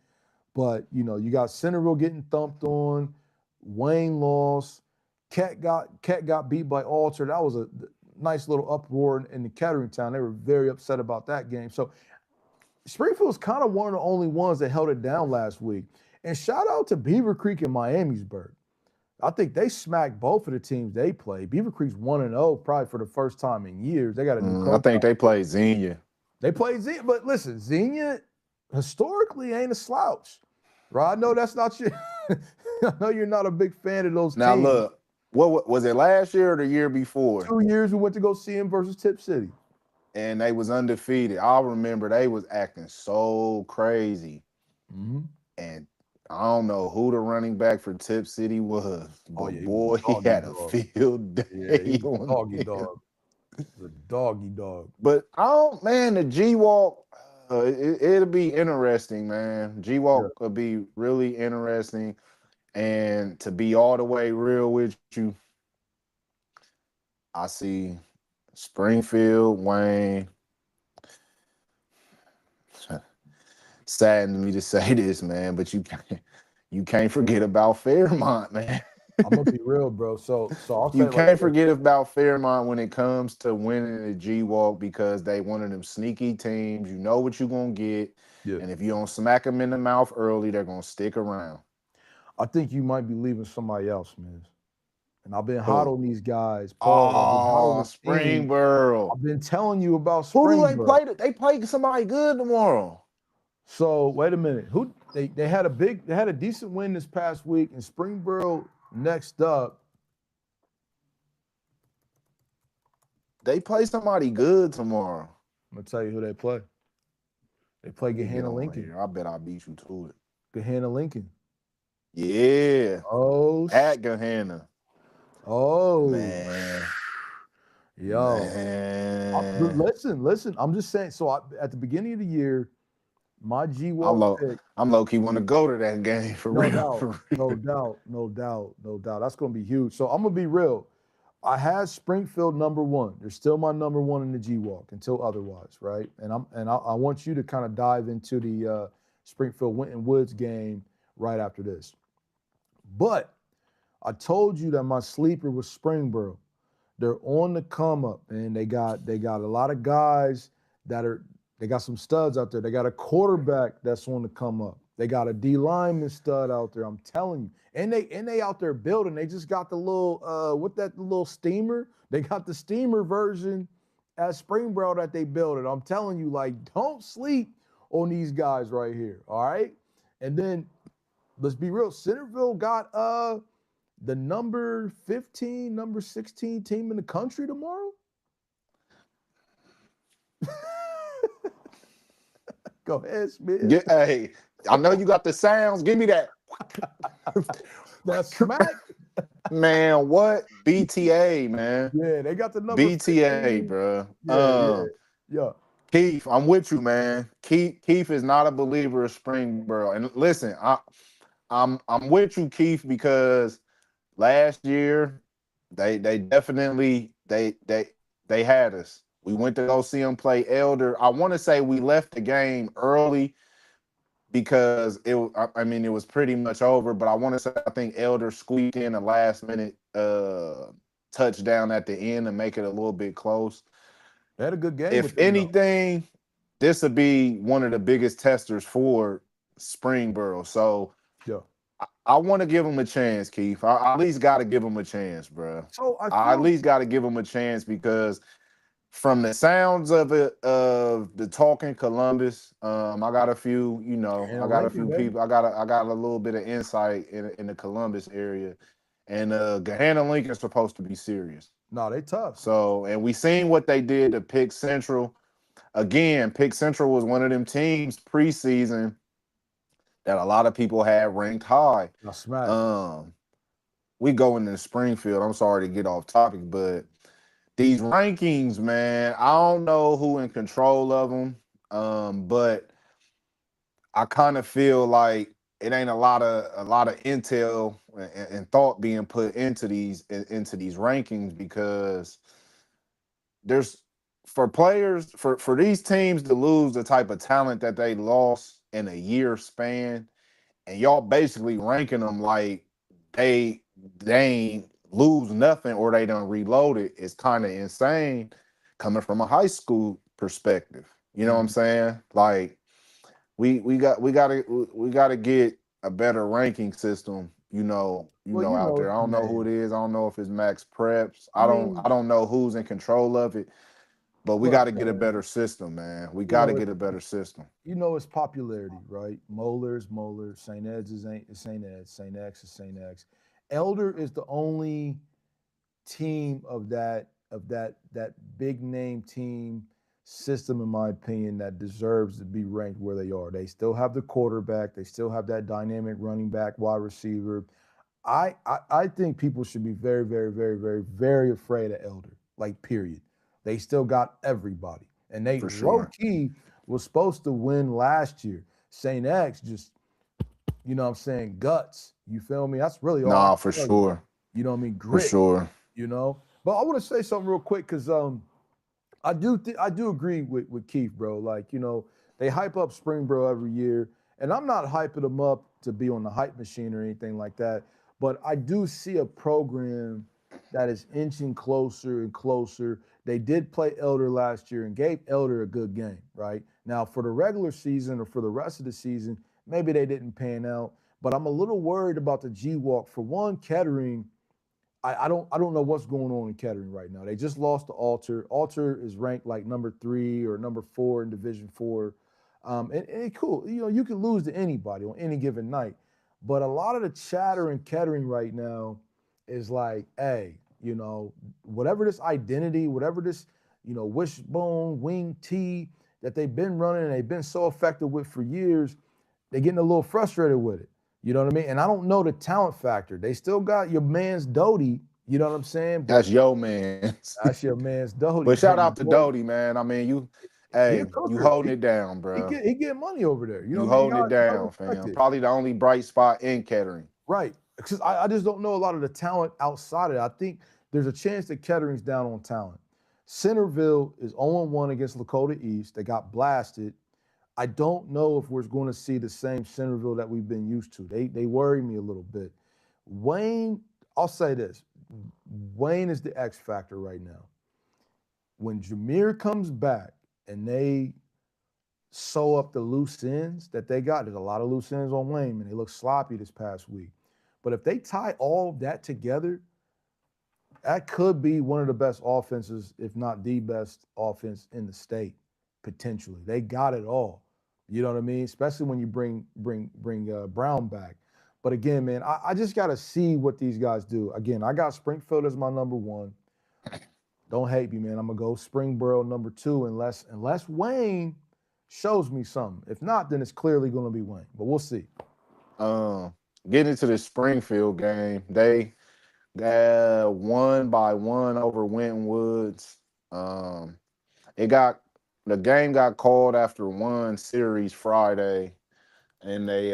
but, you got Centerville getting thumped on. Wayne lost. Cat got beat by Alter. That was a nice little uproar in the Kettering town. They were very upset about that game. So Springfield's kind of one of the only ones that held it down last week. And shout out to Beaver Creek and Miamisburg. I think they smacked both of the teams they played. Beaver Creek's 1-0 probably for the first time in years. They got a new coach. I think they played Xenia. They played Xenia, but listen, Xenia historically ain't a slouch. Right? I know that's not your I know you're not a big fan of those now, teams. Now look, what was it last year or the year before? 2 years we went to go see him versus Tip City. And they was undefeated. I remember they was acting so crazy. Mm-hmm. And I don't know who the running back for Tip City was, but boy, he had a field day. Yeah, he was a doggy dog. The doggy dog. But the G-Walk, it'll be interesting, man. G-Walk will be really interesting. And to be all the way real with you, I see Springfield, Wayne. Saddened me to say this, man, but you can't forget about Fairmont, man. I'm gonna be real, bro. So you can't forget about Fairmont when it comes to winning the G-Walk because they one of them sneaky teams. You know what you're gonna get, and if you don't smack them in the mouth early, they're gonna stick around. I think you might be leaving somebody else, man. And I've been hot on these guys. Paul, Springboro. I've been telling you about Springboro. Who do they play? They play somebody good tomorrow. So wait a minute. Who they had a decent win this past week, and Springboro next up. They play somebody good tomorrow. I'm gonna tell you who they play. They play Gahanna Lincoln. I bet I beat you to it. Gahanna Lincoln. Yeah. Oh. At Gahanna. Oh man. Yo. Man. Listen. I'm just saying. So at the beginning of the year, my G-Walk pick. I'm low-key want to go to that game for real. No doubt. That's going to be huge. So I'm going to be real. I had Springfield #1. They're still my #1 in the G-Walk until otherwise, right? And I want you to kind of dive into the Springfield Winton Woods game right after this. But I told you that my sleeper was Springboro. They're on the come up, and they got a lot of guys they got some studs out there. They got a quarterback that's on the come up. They got a D lineman stud out there. I'm telling you. And they out there building. They just got the little the little steamer. They got the steamer version at Springboro that they built it. I'm telling you, like, don't sleep on these guys right here. All right. And then let's be real. Centerville got the number 15, number 16 team in the country tomorrow. Go ahead, Smith. Hey, I know you got the sounds. Give me that. That's smack. Man, what? BTA, man. Yeah, they got the number BTA, 15. Bro. Yeah. Keith, I'm with you, man. Keith is not a believer of Springboro. And listen, I'm with you, Keith, because last year they definitely they had us. We went to go see them play Elder. I want to say we left the game early because it was pretty much over. But I want to say I think Elder squeaked in a last-minute touchdown at the end to make it a little bit close. They had a good game. If anything, this would be one of the biggest testers for Springboro. So yeah. I want to give them a chance, Keith. I at least got to give them a chance, bro. So I at least got to give them a chance because from the sounds of it, of the talking Columbus, I got a few, I And got a Lincoln, few baby. people. I got a little bit of insight in the Columbus area, and Gahanna Lincoln's supposed to be serious. No, they tough. So, and we seen what they did to Pick Central. Again, Pick Central was one of them teams preseason that a lot of people had ranked high. Now smack. Um, we go into Springfield. I'm sorry to get off topic, but these rankings, man, I don't know who in control of them, but I kind of feel like it ain't a lot of intel and thought being put into these rankings because there's for players for these teams to lose the type of talent that they lost in a year span, and y'all basically ranking them like they they ain't lose nothing or they don't reload it is kind of insane coming from a high school perspective. You know what I'm Mhm. saying? Like we gotta get a better ranking system, Well, out there. I don't know who man. it is. I don't know if it's Max Preps. I I don't mean, I don't know who's in control of it, but we look, gotta get a man. better system, man. We You gotta know, get a better system. it's popularity, right? Moeller is Moeller. St. Ed's is St. Ed's. St. X is St. X. Elder is the only team of that big name team system, in my opinion, that deserves to be ranked where they are. They still have the quarterback. They still have that dynamic running back, wide receiver. I think people should be very, very, very, very, very afraid of Elder. Like, period. They still got everybody. And they For low sure. key was supposed to win last year. St. X just, what I'm saying, guts. You feel me? That's really all I Nah, can for tell you. sure. You know what I mean? For Grit, sure. But I want to say something real quick because I do agree with Keith, bro. Like, they hype up Springboro every year, and I'm not hyping them up to be on the hype machine or anything like that. But I do see a program that is inching closer and closer. They did play Elder last year and gave Elder a good game, right? Now, for the regular season or for the rest of the season, maybe they didn't pan out. But I'm a little worried about the G Walk. For one, Kettering, I don't know what's going on in Kettering right now. They just lost to Alter. Alter is ranked like number 3 or number 4 in Division 4. And cool, you can lose to anybody on any given night. But a lot of the chatter in Kettering right now is like, hey, whatever this identity, whatever this, wishbone, wing T that they've been running and they've been so effective with for years, they're getting a little frustrated with it. You know what I mean? And I don't know the talent factor. They still got your man's Doty, you know what I'm saying? But That's yo man. that's your man's Doty. But shout But my out to boy, Doty, man. I mean, he a you cooker. holding He it down, he bro. get he get money over there. You know You what I mean? holding it You gotta down, respect fam. it. Probably the only bright spot in Kettering. Right. Because I just don't know a lot of the talent outside of it. I think there's a chance that Kettering's down on talent. Centerville is 0-1 against Lakota East. They got blasted. I don't know if we're going to see the same Centerville that we've been used to. They worry me a little bit. Wayne, I'll say this. Wayne is the X factor right now. When Jameer comes back and they sew up the loose ends that they got, there's a lot of loose ends on Wayne, and they look sloppy this past week. But if they tie all of that together, that could be one of the best offenses, if not the best offense in the state, potentially. They got it all. You know what I mean? Especially when you bring Brown back. But again, man, I just got to see what these guys do. Again, I got Springfield as my number 1. Don't hate me, man. I'm gonna go Springboro number 2 unless Wayne shows me something. If not, then it's clearly gonna be Wayne. But we'll see. Getting into the Springfield game, they got 1-1 over Winton Woods. Um, it got the game got called after one series Friday, and they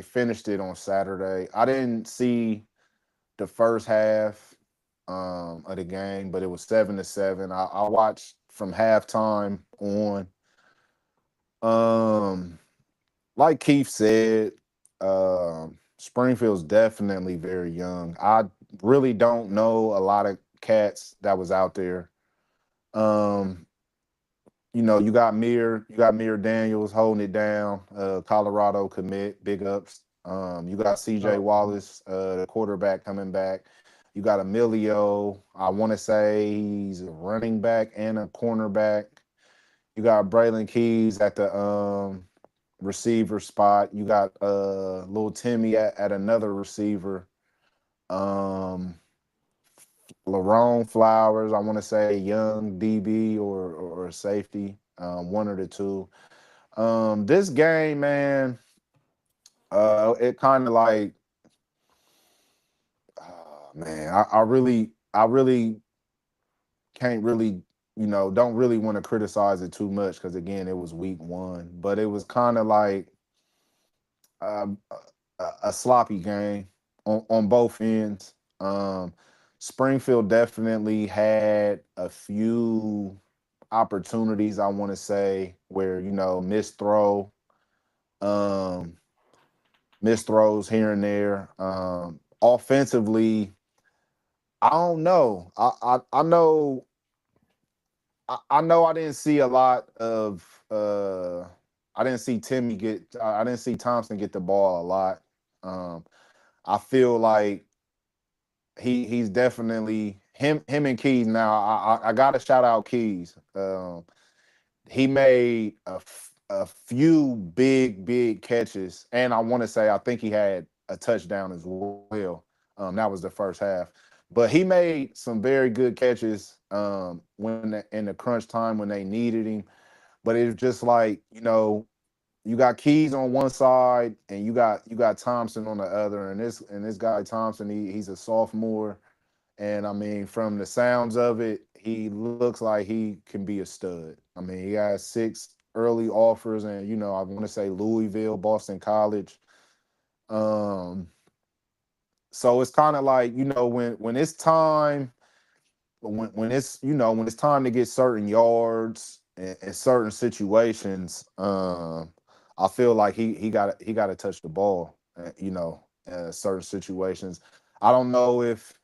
finished it on Saturday. I didn't see the first half of the game, but it was 7-7. I watched from halftime on. Um, like Keith said, Springfield's definitely very young. I really don't know a lot of cats that was out there. Um, you got Mir Daniels holding it down, Colorado commit, big ups. You got CJ Oh, Wallace, the quarterback coming back. You got Emilio. I want to say he's a running back and a cornerback. You got Braylon Keys at the receiver spot. You got little Timmy at another receiver. Um Lerone Flowers, I want to say young DB or safety, one of the two. This game, man, it kind of like, man, I really can't really, don't really want to criticize it too much because again, it was week one, but it was kind of like um, a sloppy game on both ends. Um, Springfield definitely had a few opportunities, I want to say, where missed um, missed throws here and there. Offensively, I don't know. I know I didn't see a lot of I didn't see Timmy get I didn't see Thompson get the ball a lot. Um I feel like he's definitely him and Keys now. I gotta shout out Keys. He made a few big catches, and I want to say I think he had a touchdown as well. That was the first half, but he made some very good catches in the crunch time when they needed him. But it's just like you got Keys on one side and you got Thompson on the other, and this guy Thompson, he's a sophomore, and I mean, from the sounds of it, he looks like he can be a stud. I mean, he has 6 early offers, and I want to say Louisville, Boston College. Um, so it's kind of like when it's time, when it's time to get certain yards in certain situations, I feel like he got to touch the ball. Certain situations. I don't know if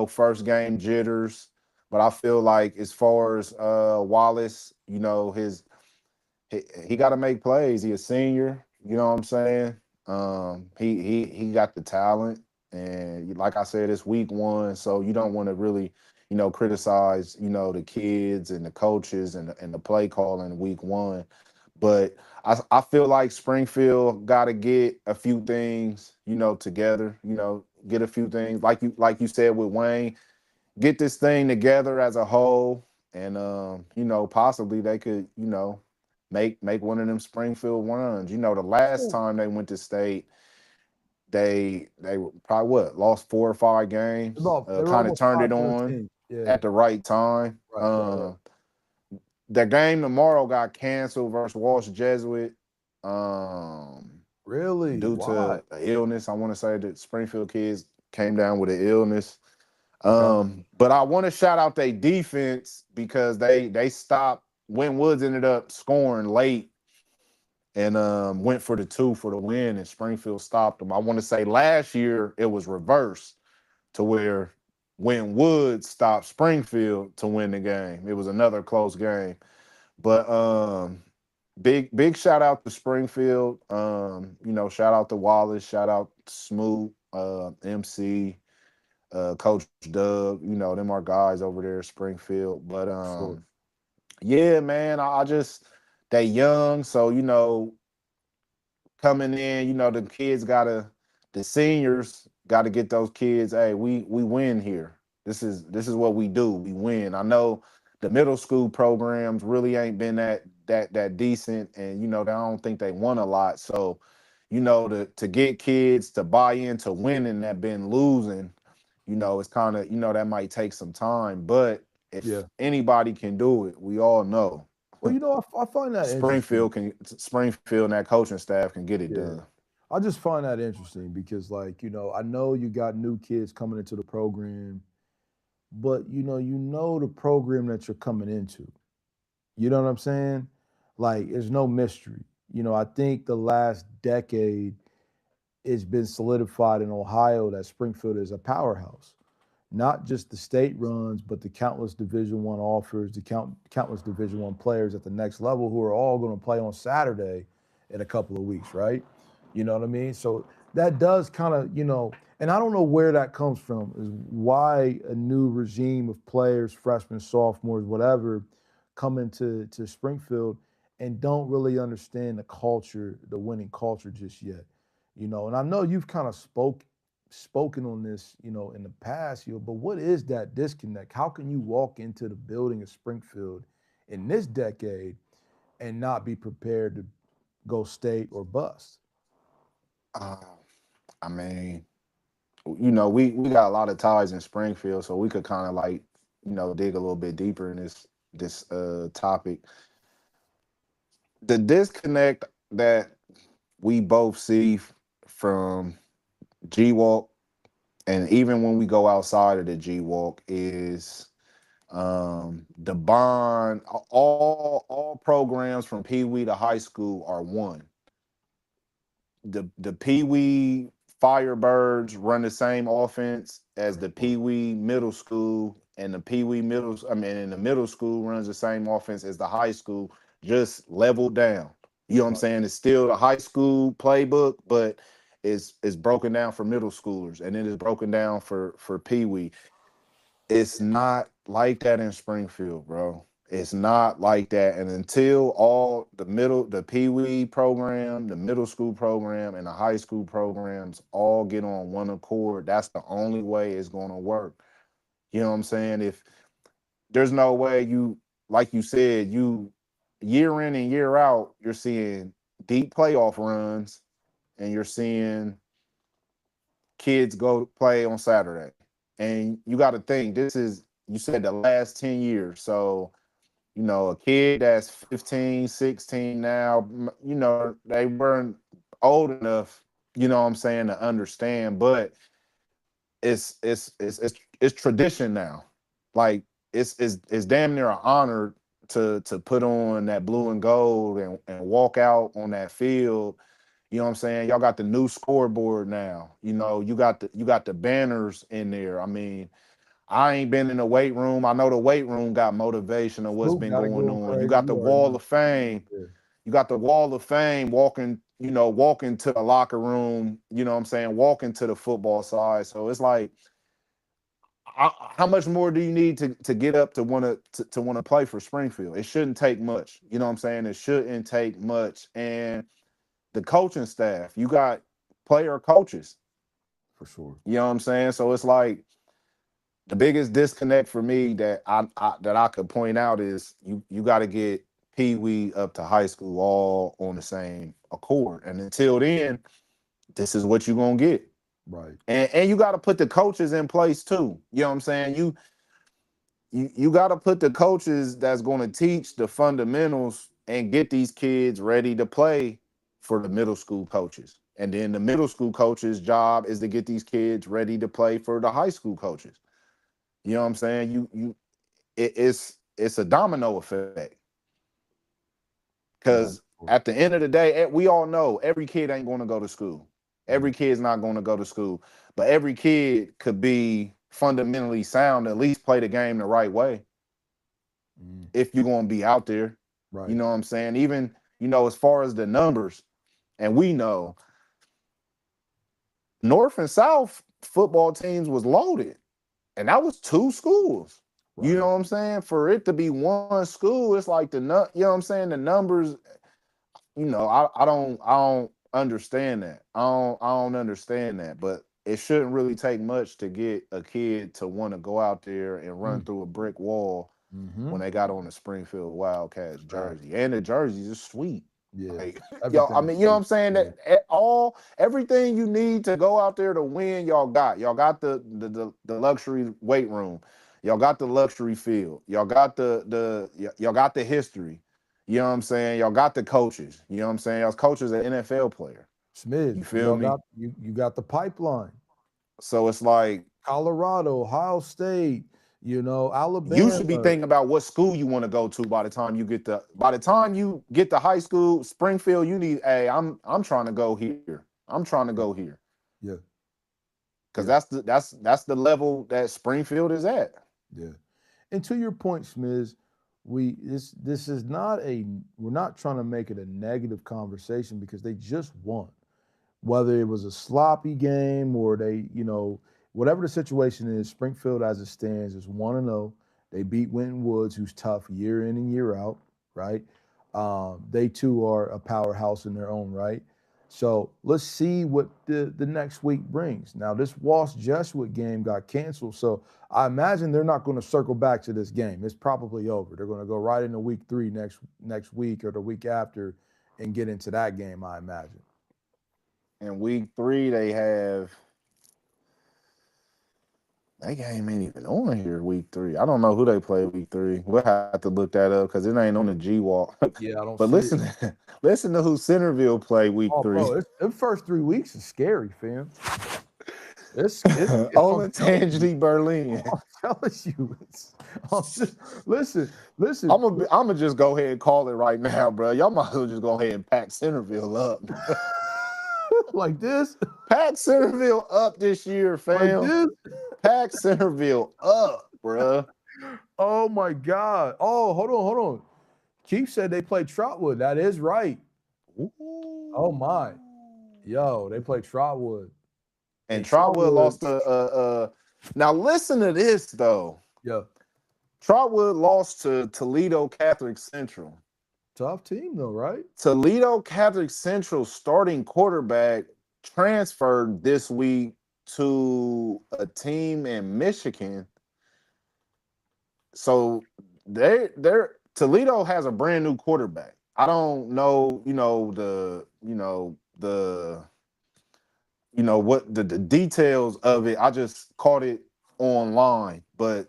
first game jitters, but I feel like as far as Wallace, he got to make plays. He a senior, you know what I'm saying? He got the talent, and like I said, it's week one, so you don't want to really criticize the kids and the coaches and the play calling week one. But I feel like Springfield got to get a few things together. Get a few things like you said with Wayne, get this thing together as a whole, and possibly they could make one of them Springfield runs. The last time they went to state, they were probably lost 4 or 5 games. They were Kind of almost turned it on 5-13. Yeah. at the right time. Right. The game tomorrow got canceled versus Walsh Jesuit. Um, Really? Due Why? to an illness. I want to say that Springfield kids came down with an illness. Okay. But I want to shout out their defense because they stopped. Win Woods ended up scoring late and went for the 2 for the win, and Springfield stopped them. I want to say last year it was reversed to where Win Woods stopped Springfield to win the game. It was another close game. But big shout out to Springfield. Shout out to Wallace, shout out to Smoot, MC, Coach Doug, them are guys over there at Springfield. But Sure. yeah, man, I just they young, so coming in, the kids the seniors gotta get those kids. Hey, we win here. This is what we do. We win. I know the middle school programs really ain't been that decent, and I don't think they won a lot. So, to get kids to buy into winning that been losing, it's kind of that might take some time. But if Yeah. anybody can do it, we all know. Well, I find that interesting. Springfield and that coaching staff can get it Yeah. done. I just find that interesting because, like, I know you got new kids coming into the program, but you know the program that you're coming into. You know what I'm saying? Like, there's no mystery. I think the last decade it's been solidified in Ohio that Springfield is a powerhouse. Not just the state runs, but the countless Division One offers, the countless Division One players at the next level who are all going to play on Saturday in a couple of weeks, right? You know what I mean? So that does kind of, and I don't know where that comes from, is why a new regime of players, freshmen, sophomores, whatever, come into Springfield and don't really understand the culture, the winning culture just yet. And I know you've kind of spoken on this, in the past, but what is that disconnect? How can you walk into the building of Springfield in this decade and not be prepared to go state or bust? Uh, I mean, we got a lot of ties in Springfield, so we could kind of like, dig a little bit deeper in this topic. The disconnect that we both see from G Walk, and even when we go outside of the G Walk, is the bond. All programs from Pee Wee to high school are one. The Pee Wee Firebirds run the same offense as the Pee Wee Middle School, and the Pee Wee and the middle school runs the same offense as the high school, just leveled down. You know what I'm Right. saying? It's still the high school playbook, but it's broken down for middle schoolers, and it is broken down for Pee Wee. It's not like that in Springfield, bro. It's not like that. And until the Pee Wee program, the middle school program, and the high school programs all get on one accord, that's the only way it's going to work. You know what I'm saying? If there's no way like you said, year in and year out, you're seeing deep playoff runs and you're seeing kids go play on Saturday. And you got to think, you said the last 10 years. So, a kid that's 15, 16 now, they weren't old enough, what I'm saying, to understand, but it's tradition now. Like it's damn near an honor to put on that blue and gold and walk out on that field. You know what I'm saying? Y'all got the new scoreboard now. You got the banners in there. I mean, I ain't been in the weight room. I know the weight room got motivation of what's Scoop been got it going going on. You crazy. got the You already wall know. of fame. Yeah. You got the wall of fame walking to the locker room, you know what I'm saying, walking to the football side. So it's like, how much more do you need to get up to want to play for Springfield? It shouldn't take much. You know what I'm saying? It shouldn't take much. And the coaching staff, you got player coaches. For sure. You know what I'm saying? So it's like the biggest disconnect for me that I could point out is you got to get Pee Wee up to high school all on the same accord. And until then, this is what you're gonna get. Right. And you got to put the coaches in place too. You know what I'm saying? You got to put the coaches that's going to teach the fundamentals and get these kids ready to play for the middle school coaches. And then the middle school coaches' job is to get these kids ready to play for the high school coaches. You know what I'm saying? It's a domino effect. Yeah. Because at the end of the day, we all know every kid ain't going to go to school. Every kid's not going to go to school, but every kid could be fundamentally sound, at least play the game the right way Mm. if you're going to be out there. You Right. know what I'm saying? Even, as far as the numbers, and we know North and South football teams was loaded, and that was two schools. You Right. know what I'm saying? For it to be one school, it's like you know what I'm saying? The numbers, I don't understand that. I don't understand that. But it shouldn't really take much to get a kid to want to go out there and run Mm. through a brick wall Mm-hmm. when they got on the Springfield Wildcats Facts. jersey. And the jerseys is sweet. Yeah. Like, yo, I Everything mean, is you know what sweet. I'm saying? Yeah. That everything you need to go out there to win, y'all got. Y'all got the luxury weight room. Y'all got the luxury field. Y'all got y'all got the history. You know what I'm saying? Y'all got the coaches. You know what I'm saying? Y'all's coaches an NFL player. Smidge, You feel y'all me? got you got the pipeline. So it's like Colorado, Ohio State, you should be Alabama. thinking about what school you want to go to by the time you get to high school, Springfield, you need, hey, I'm trying to go here. I'm trying to go here. Yeah. Because Yeah. that's the level that Springfield is at. Yeah. And to your point, Smiz, this is not we're not trying to make it a negative conversation because they just won. whether it was a sloppy game or they, whatever the situation is, Springfield as it stands is 1-0. They beat Winton Woods, who's tough year in and year out, right? They too are a powerhouse in their own right. So let's see what the next week brings. Now, this Walsh Jesuit game got canceled, so I imagine they're not going to circle back to this game. It's probably over. They're going to go right into week 3 next week or the week after and get into that game, I imagine. In week 3, that game ain't even on here week 3. I don't know who they play week 3. We'll have to look that up because it ain't on the G Walk. Yeah, I don't. But listen to who Centerville play week 3. Bro, the first 3 weeks is scary, fam. It's Ola Tangely Berlin. I'm telling you, listen. I'm gonna just go ahead and call it right now, bro. Y'all might as well just go ahead and pack Centerville up. Like this. Pack Centerville up this year, fam. Like this. Pack Centerville up, bro. Oh my God. Oh, hold on. Keith said they played Trotwood. That is right. Ooh. Oh my. Yo, they played Trotwood. And Trotwood lost to now listen to this though. Yeah. Trotwood lost to Toledo Catholic Central. Tough team though, right? Toledo Catholic Central starting quarterback transferred this week to a team in Michigan. So Toledo has a brand new quarterback. I don't know, what the details of it. I just caught it online, but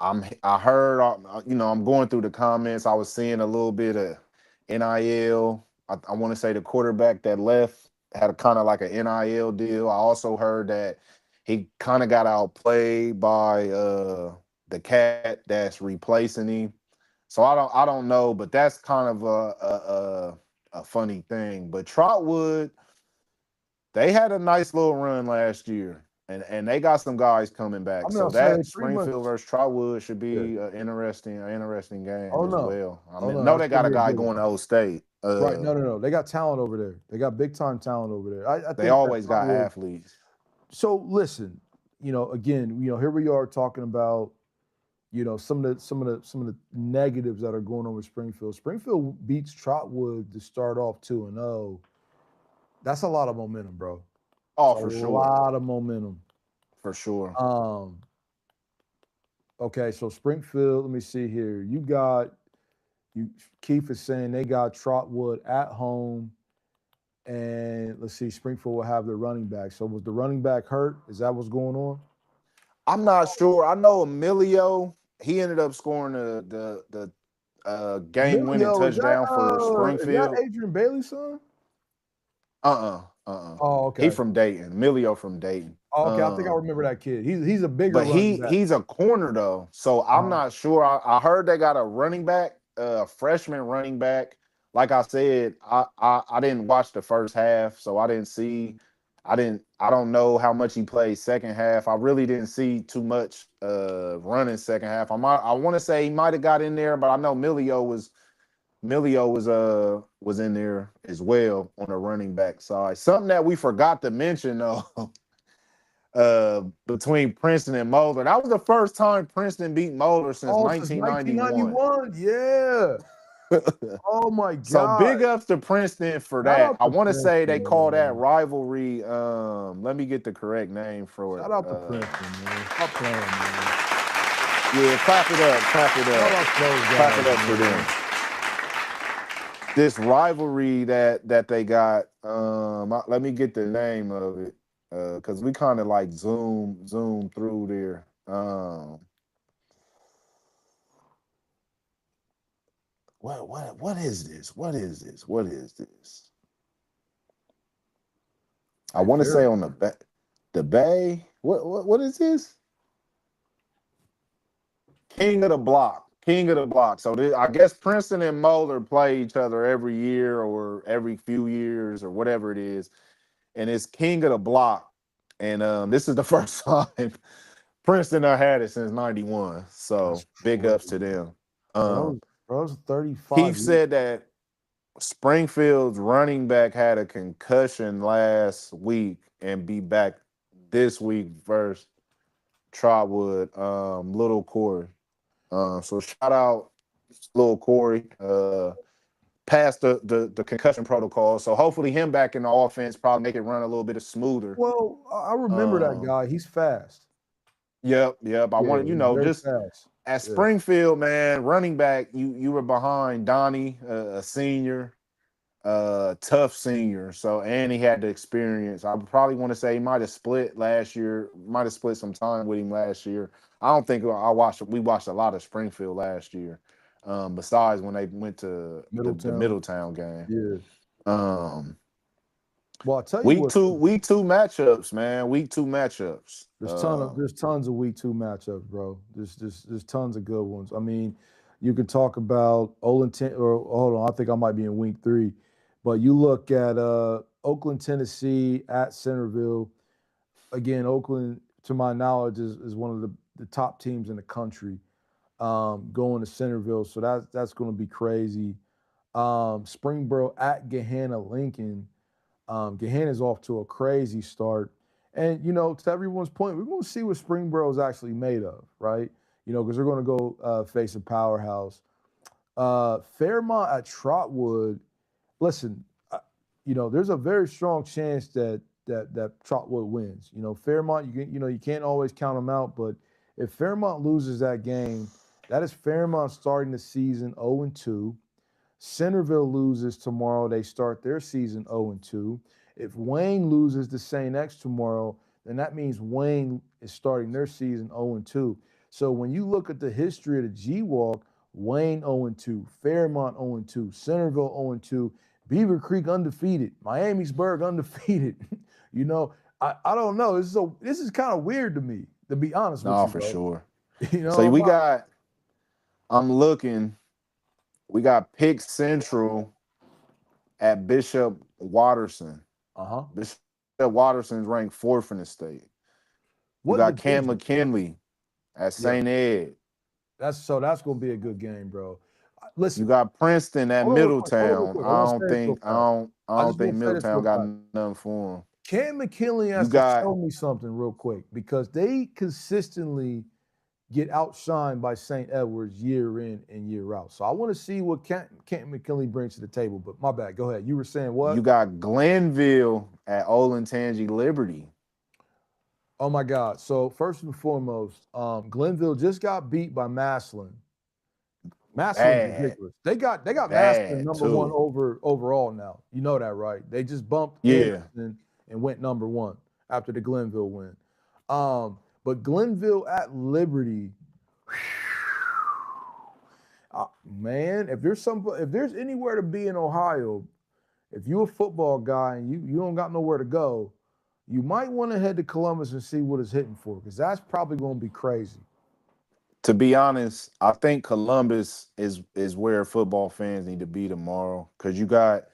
I heard, I'm going through the comments. I was seeing a little bit of NIL. I want to say the quarterback that left had a kind of like an NIL deal. I also heard that he kind of got outplayed by the cat that's replacing him. So I don't know, but that's kind of a funny thing. But Trotwood, they had a nice little run last year. And they got some guys coming back. So that Springfield versus Trotwood should be an interesting game as well. I know they got a guy going to Old State. Right. No. They got talent over there. They got big time talent over there. I think they always got athletes. So listen, again, here we are talking about, some of the negatives that are going on with Springfield. Springfield beats Trotwood to start off 2-0. That's a lot of momentum, bro. Oh, for sure. A lot of momentum. For sure. Okay, so Springfield, let me see here. Keith is saying they got Trotwood at home. And let's see, Springfield will have their running back. So was the running back hurt? Is that what's going on? I'm not sure. I know Emilio, he ended up scoring the game-winning touchdown for Springfield. Is that Adrian Bailey's son? Oh, okay. He from Dayton. Emilio from Dayton. Oh, okay. I think I remember that kid. He's a bigger. But he's a corner though, so I'm not sure. I heard they got a running back, a freshman running back. Like I said, I didn't watch the first half, so I didn't see. I don't know how much he played second half. I really didn't see too much running second half. I want to say he might have got in there, but I know Emilio was in there as well on the running back side. Something that we forgot to mention though, between Princeton and Moeller. That was the first time Princeton beat Moeller since 1991. Yeah. Oh my God. So big ups to Princeton for that. I want to say they call that rivalry. Let me get the correct name for it. Shout out to Princeton, man. Stop playing, man. Yeah, clap it up. Clap it up for them. This rivalry that they got, let me get the name of it, because we kind of like zoom through there. What is this? What is this? I want to say on the Bay. What is this? King of the Block. So I guess Princeton and Moeller play each other every year or every few years or whatever it is. And it's King of the Block. And this is the first time Princeton have had it since 91. So big ups to them. Bro's 35. Keith said that Springfield's running back had a concussion last week and be back this week versus Trotwood, little Corey. So shout out little Corey. Passed the concussion protocol. So hopefully him back in the offense probably make it run a little bit smoother. Well, I remember that guy. He's fast. Yep. I Yeah, wanted, he's very just fast. at Yeah. Springfield, man, running back, you were behind Donnie, a senior, tough senior. So, and he had the experience. I would probably want to say he might have split last year, might have split some time with him last year. I don't think we watched a lot of Springfield last year. Besides when they went to the Middletown game. Yeah. Well, I'll tell you week two matchups, man. Week 2 matchups. There's tons of week 2 matchups, bro. There's tons of good ones. I mean, you could talk about hold on, I think I might be in week 3. But you look at Oakland, Tennessee at Centerville. Again, Oakland, to my knowledge, is one of the top teams in the country. Going to Centerville, so that's going to be crazy. Springboro at Gahanna Lincoln. Gahanna's off to a crazy start. And, to everyone's point, we're going to see what Springboro is actually made of, right? Because they're going to go face a powerhouse. Fairmont at Trotwood, listen, there's a very strong chance that Trotwood wins. Fairmont, you can't always count them out, but if Fairmont loses that game, that is Fairmont starting the season 0-2. Centerville loses tomorrow, they start their season 0-2. If Wayne loses to St. X tomorrow, then that means Wayne is starting their season 0-2. So when you look at the history of the G-Walk, Wayne 0-2, Fairmont 0-2, Centerville 0-2, Beaver Creek undefeated, Miamisburg undefeated. I don't know. This is kind of weird to me, to be honest with you. No, for sure. So I'm looking. We got Pick Central at Bishop Watterson. Bishop Watterson's ranked 4th in the state. We got Camp McKinley at St. Ed. That's going to be a good game, bro. Listen, you got Princeton at Middletown. I don't think Middletown got nothing for him. Camp McKinley has to show me something real quick because they consistently get outshined by St. Edward's year in and year out. So I want to see what Camp McKinley brings to the table. But my bad, go ahead. You were saying what? You got Glenville at Olentangy Liberty. Oh my God. So first and foremost, Glenville just got beat by Massillon. Massillon is ridiculous. They got Massillon number 1 overall now. You know that, right? They just bumped Anderson and went number 1 after the Glenville win. But Glenville at Liberty, man, if there's anywhere to be in Ohio, if you're a football guy and you don't got nowhere to go, you might want to head to Columbus and see what it's hitting for, because that's probably going to be crazy. To be honest, I think Columbus is where football fans need to be tomorrow, because you got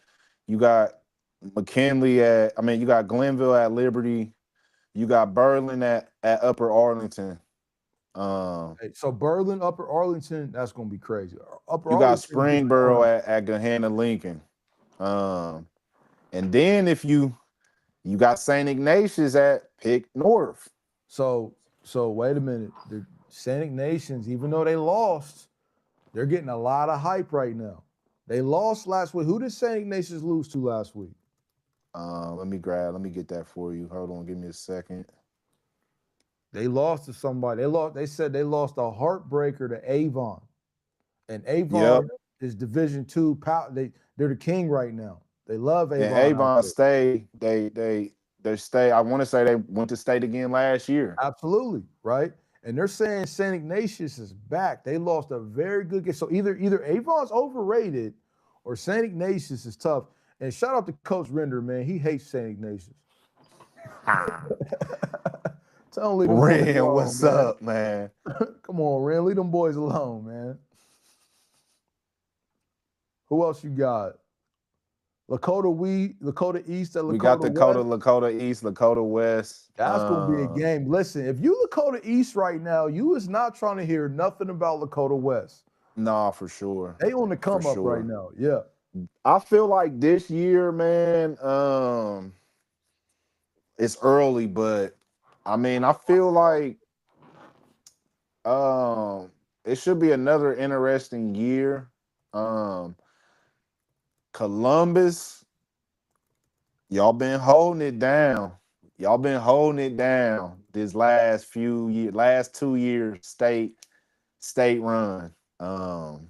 McKinley you got Glenville at Liberty, you got Berlin at Upper Arlington. So Berlin, Upper Arlington, that's going to be crazy. You got Springboro at Gahanna Lincoln. And then if you got St. Ignatius at Pick North. So wait a minute. The St. Ignatius, even though they lost, they're getting a lot of hype right now. They lost last week. Who did St. Ignatius lose to last week? Let me get that for you. Hold on, give me a second. They lost to somebody. They said they lost a heartbreaker to Avon. And Avon is Division II. They're the king right now. They love Avon. And Avon stayed. They stay. I want to say they went to state again last year. Absolutely, right? And they're saying St. Ignatius is back. They lost a very good game. So either Avon's overrated or St. Ignatius is tough. And shout out to Coach Render, man. He hates St. Ignatius. Tell him Ren, what's up, man? Come on, Ren. Leave them boys alone, man. Who else you got? Lakota East at Lakota West. We got Lakota East, Lakota West. That's going to be a game. Listen, if you Lakota East right now, you is not trying to hear nothing about Lakota West. Nah, for sure. They on the come up right now. Yeah. I feel like this year, man, it's early, but I mean, I feel like um it should be another interesting year. Um Columbus, y'all been holding it down. Y'all been holding it down this last 2 years state run. Um,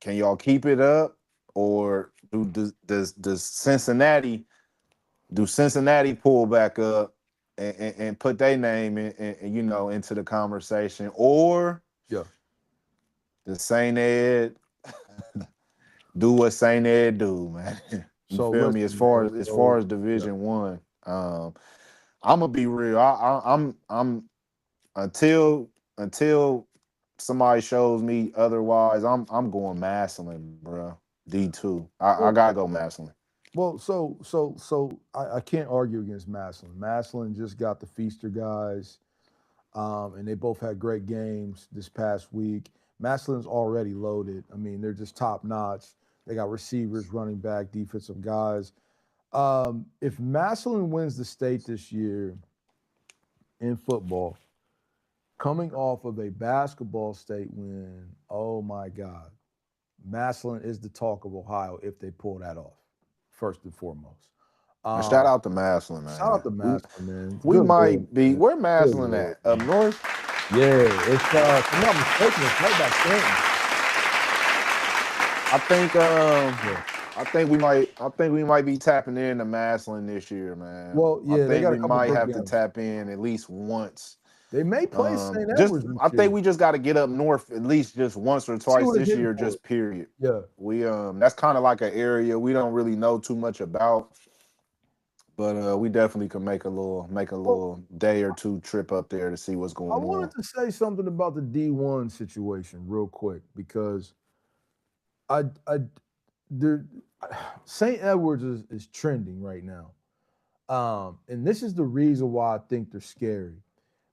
can y'all keep it up, or does Cincinnati pull back up and put their name into the conversation, or Yeah. does Saint Ed do what Saint Ed do, man? You So feel me? As listen, far man. as as far So as yeah. Division One, I'm gonna be real. I'm until somebody shows me otherwise. I'm going Massillon, bro. D2. I Well, gotta go Massillon. so I can't argue against Maslin. Maslin just got the Feaster guys, and they both had great games this past week. Maslin's already loaded. I mean, they're just top notch. They got receivers, running back, defensive guys. If Maslin wins the state this year in football, coming off of a basketball state win, oh my God, Maslin is the talk of Ohio if they pull that off, first and foremost. And shout Um, out to Massillon, Shout out man. to We Maslin, man. we Good boys, might be man. where Good Massillon boys, at? Up man. north? Yeah, it's if I'm not mistaken, it's right by Canton. I think Yeah. I think we might be tapping into Massillon this year, man. Well, I yeah, they think got a we couple might good have to games. tap in at least once. They may play St. Just Edwards I this think year. we just got to get up north at least just once or See twice what they're this hitting year, for. just period. Yeah. We that's kind of like an area we don't really know too much about, but we definitely can make a Well, little day or two trip up there to see what's I going wanted on. to say something about the D1 situation real quick because I there St. Edwards is trending right now. And this is the reason why I think they're scary.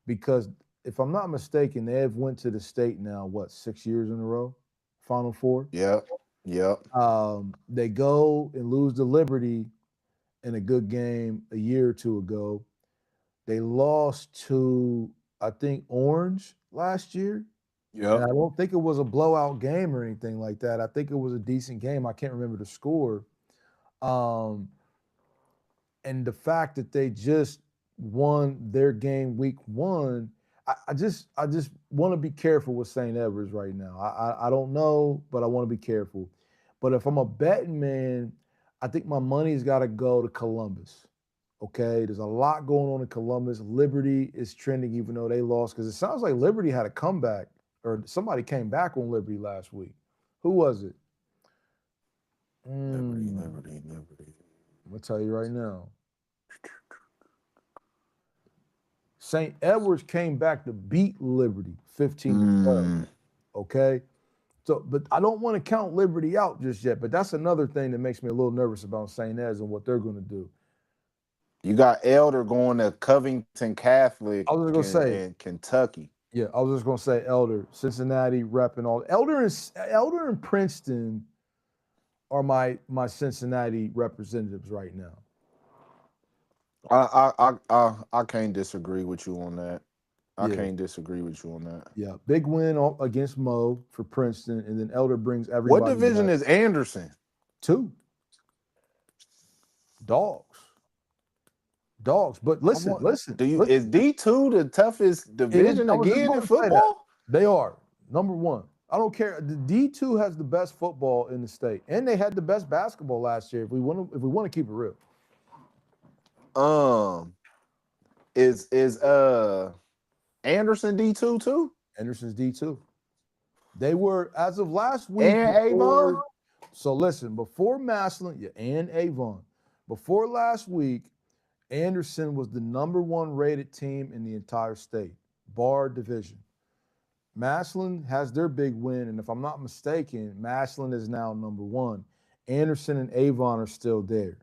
Because if I'm not mistaken, they have went to the state now, what, 6 years in a row? Final four. Yep, yep, They go and lose to Liberty in a good game a year or two ago. They lost to, I think, Orange last year. And yep. I don't think it was a blowout game or anything like that. I think it was a decent game. I can't remember the score. Um, and the fact that they just won their game week one, I just want to be careful with St. Edwards right now. I don't know, but I want to be careful. But if I'm a betting man, I think my money's got to go to Columbus. Okay, there's a lot going on in Columbus. Liberty is trending, even though they lost, because it sounds like Liberty had a comeback, or somebody came back on Liberty last week. Who was it? Liberty, Mm, Liberty, Liberty. I'm gonna tell you right now. St. Edwards came back to beat Liberty 15-12. Mm, Okay. So, but I don't want to count Liberty out just yet. But that's another thing that makes me a little nervous about St. Ed's and what they're going to do. you got Elder going to Covington Catholic I was just going to say, in Kentucky. yeah, I was just going to say Elder, Cincinnati rep and all. Elder and Princeton are my Cincinnati representatives right now. I can't disagree with you on that. I Yeah, can't disagree with you on that. yeah. Big win against Mo for Princeton, and then Elder brings What everybody division back. is Anderson? Two dogs. Dogs. But listen, listen, listen. Is D2 the toughest And division I was just again going in to say that football? they are number one. I don't care. The D2 has the best football in the state, and they had the best basketball last year. If we want to keep it real, Um, is Anderson D2 too? Anderson's D2. They were as of last week And Avon? before. So listen, before Maslin, yeah, and Avon, before last week, Anderson was the number one rated team in the entire state, bar division. Maslin has their big win, and if I'm not mistaken, Maslin is now number one. Anderson and Avon are still there.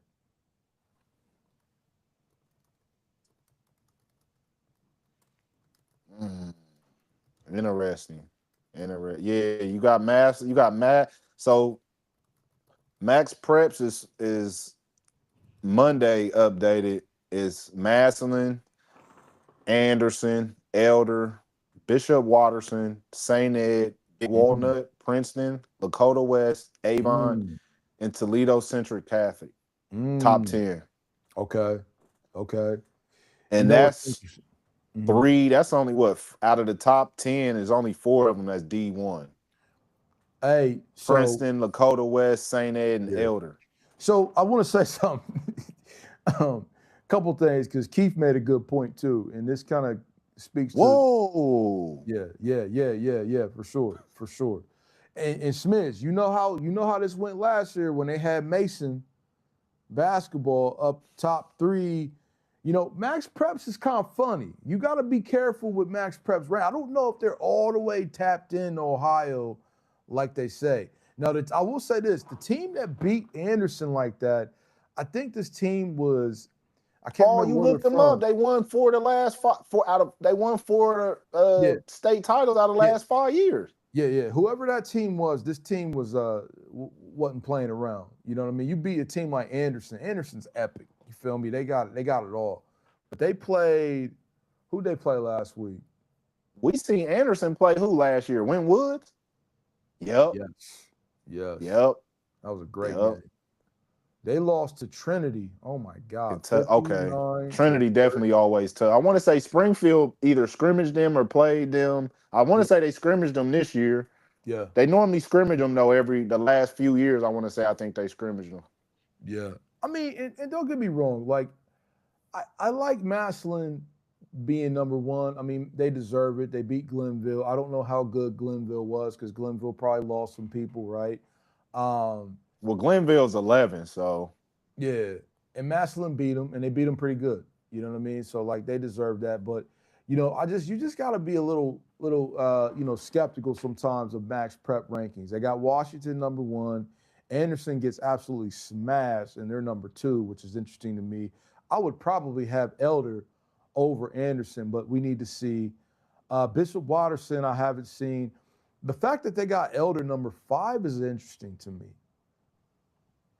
Mm, interesting. Yeah, you got mass. You got mass. So Max Preps is Monday updated. Is Massillon, Anderson, Elder, Bishop Watterson, St. Ed, Big Mm, Walnut, Princeton, Lakota West, Avon, mm, and Toledo Central Catholic. Top mm. 10. Okay. Okay. You And know what's that's interesting? Mhm. three. That's only what out of the top 10 is only four of them that's D1. Hey, so Princeton, Lakota West, St. Ed, and yeah. Elder. So I want to say something. Couple things because Keith made a good point too, and this kind of speaks to Whoa. yeah, for sure. And Smith, you know how this went last year when they had Mason basketball up top three. You know, Max Preps is kind of funny. You got to be careful with Max Preps, right? I don't know if they're all the way tapped in Ohio, like they say. Now, I will say this: the team that beat Anderson like that, I think this team was. I can't Oh, remember you where they're looked them up. from. They won four of the last five. They won four Yeah, state titles out of the yeah, last 5 years. yeah. Whoever that team was, this team was wasn't playing around. You know what I mean? You beat a team like Anderson. Anderson's epic. You feel me? They got it. They got it all. But they played. Who they play last week? We seen Anderson play who last year? Win Woods? Yep. Yes. Yes. Yep. That was a great Yep. game. They lost to Trinity. Oh my God. Okay. 59 to Trinity 30. definitely always tough. I want to say Springfield either scrimmaged them or played them. I want Yeah. to say they scrimmaged them this year. Yeah. They normally scrimmage them though the last few years. I want to say I think they scrimmaged them. Yeah. I mean, and don't get me wrong. Like, I like Massillon being number one. I mean, they deserve it. They beat Glenville. I don't know how good Glenville was because Glenville probably lost some people, right? Um, Well, Glenville's 11, so yeah, and Massillon beat them, and they beat them pretty good. You know what I mean? So like they deserve that. But you just got to be a little skeptical sometimes of Max Prep rankings. They got Washington number one. Anderson gets absolutely smashed, and they're number two, which is interesting to me. I would probably have Elder over Anderson, but we need to see. Bishop Watterson, I haven't seen. The fact that they got Elder number five is interesting to me,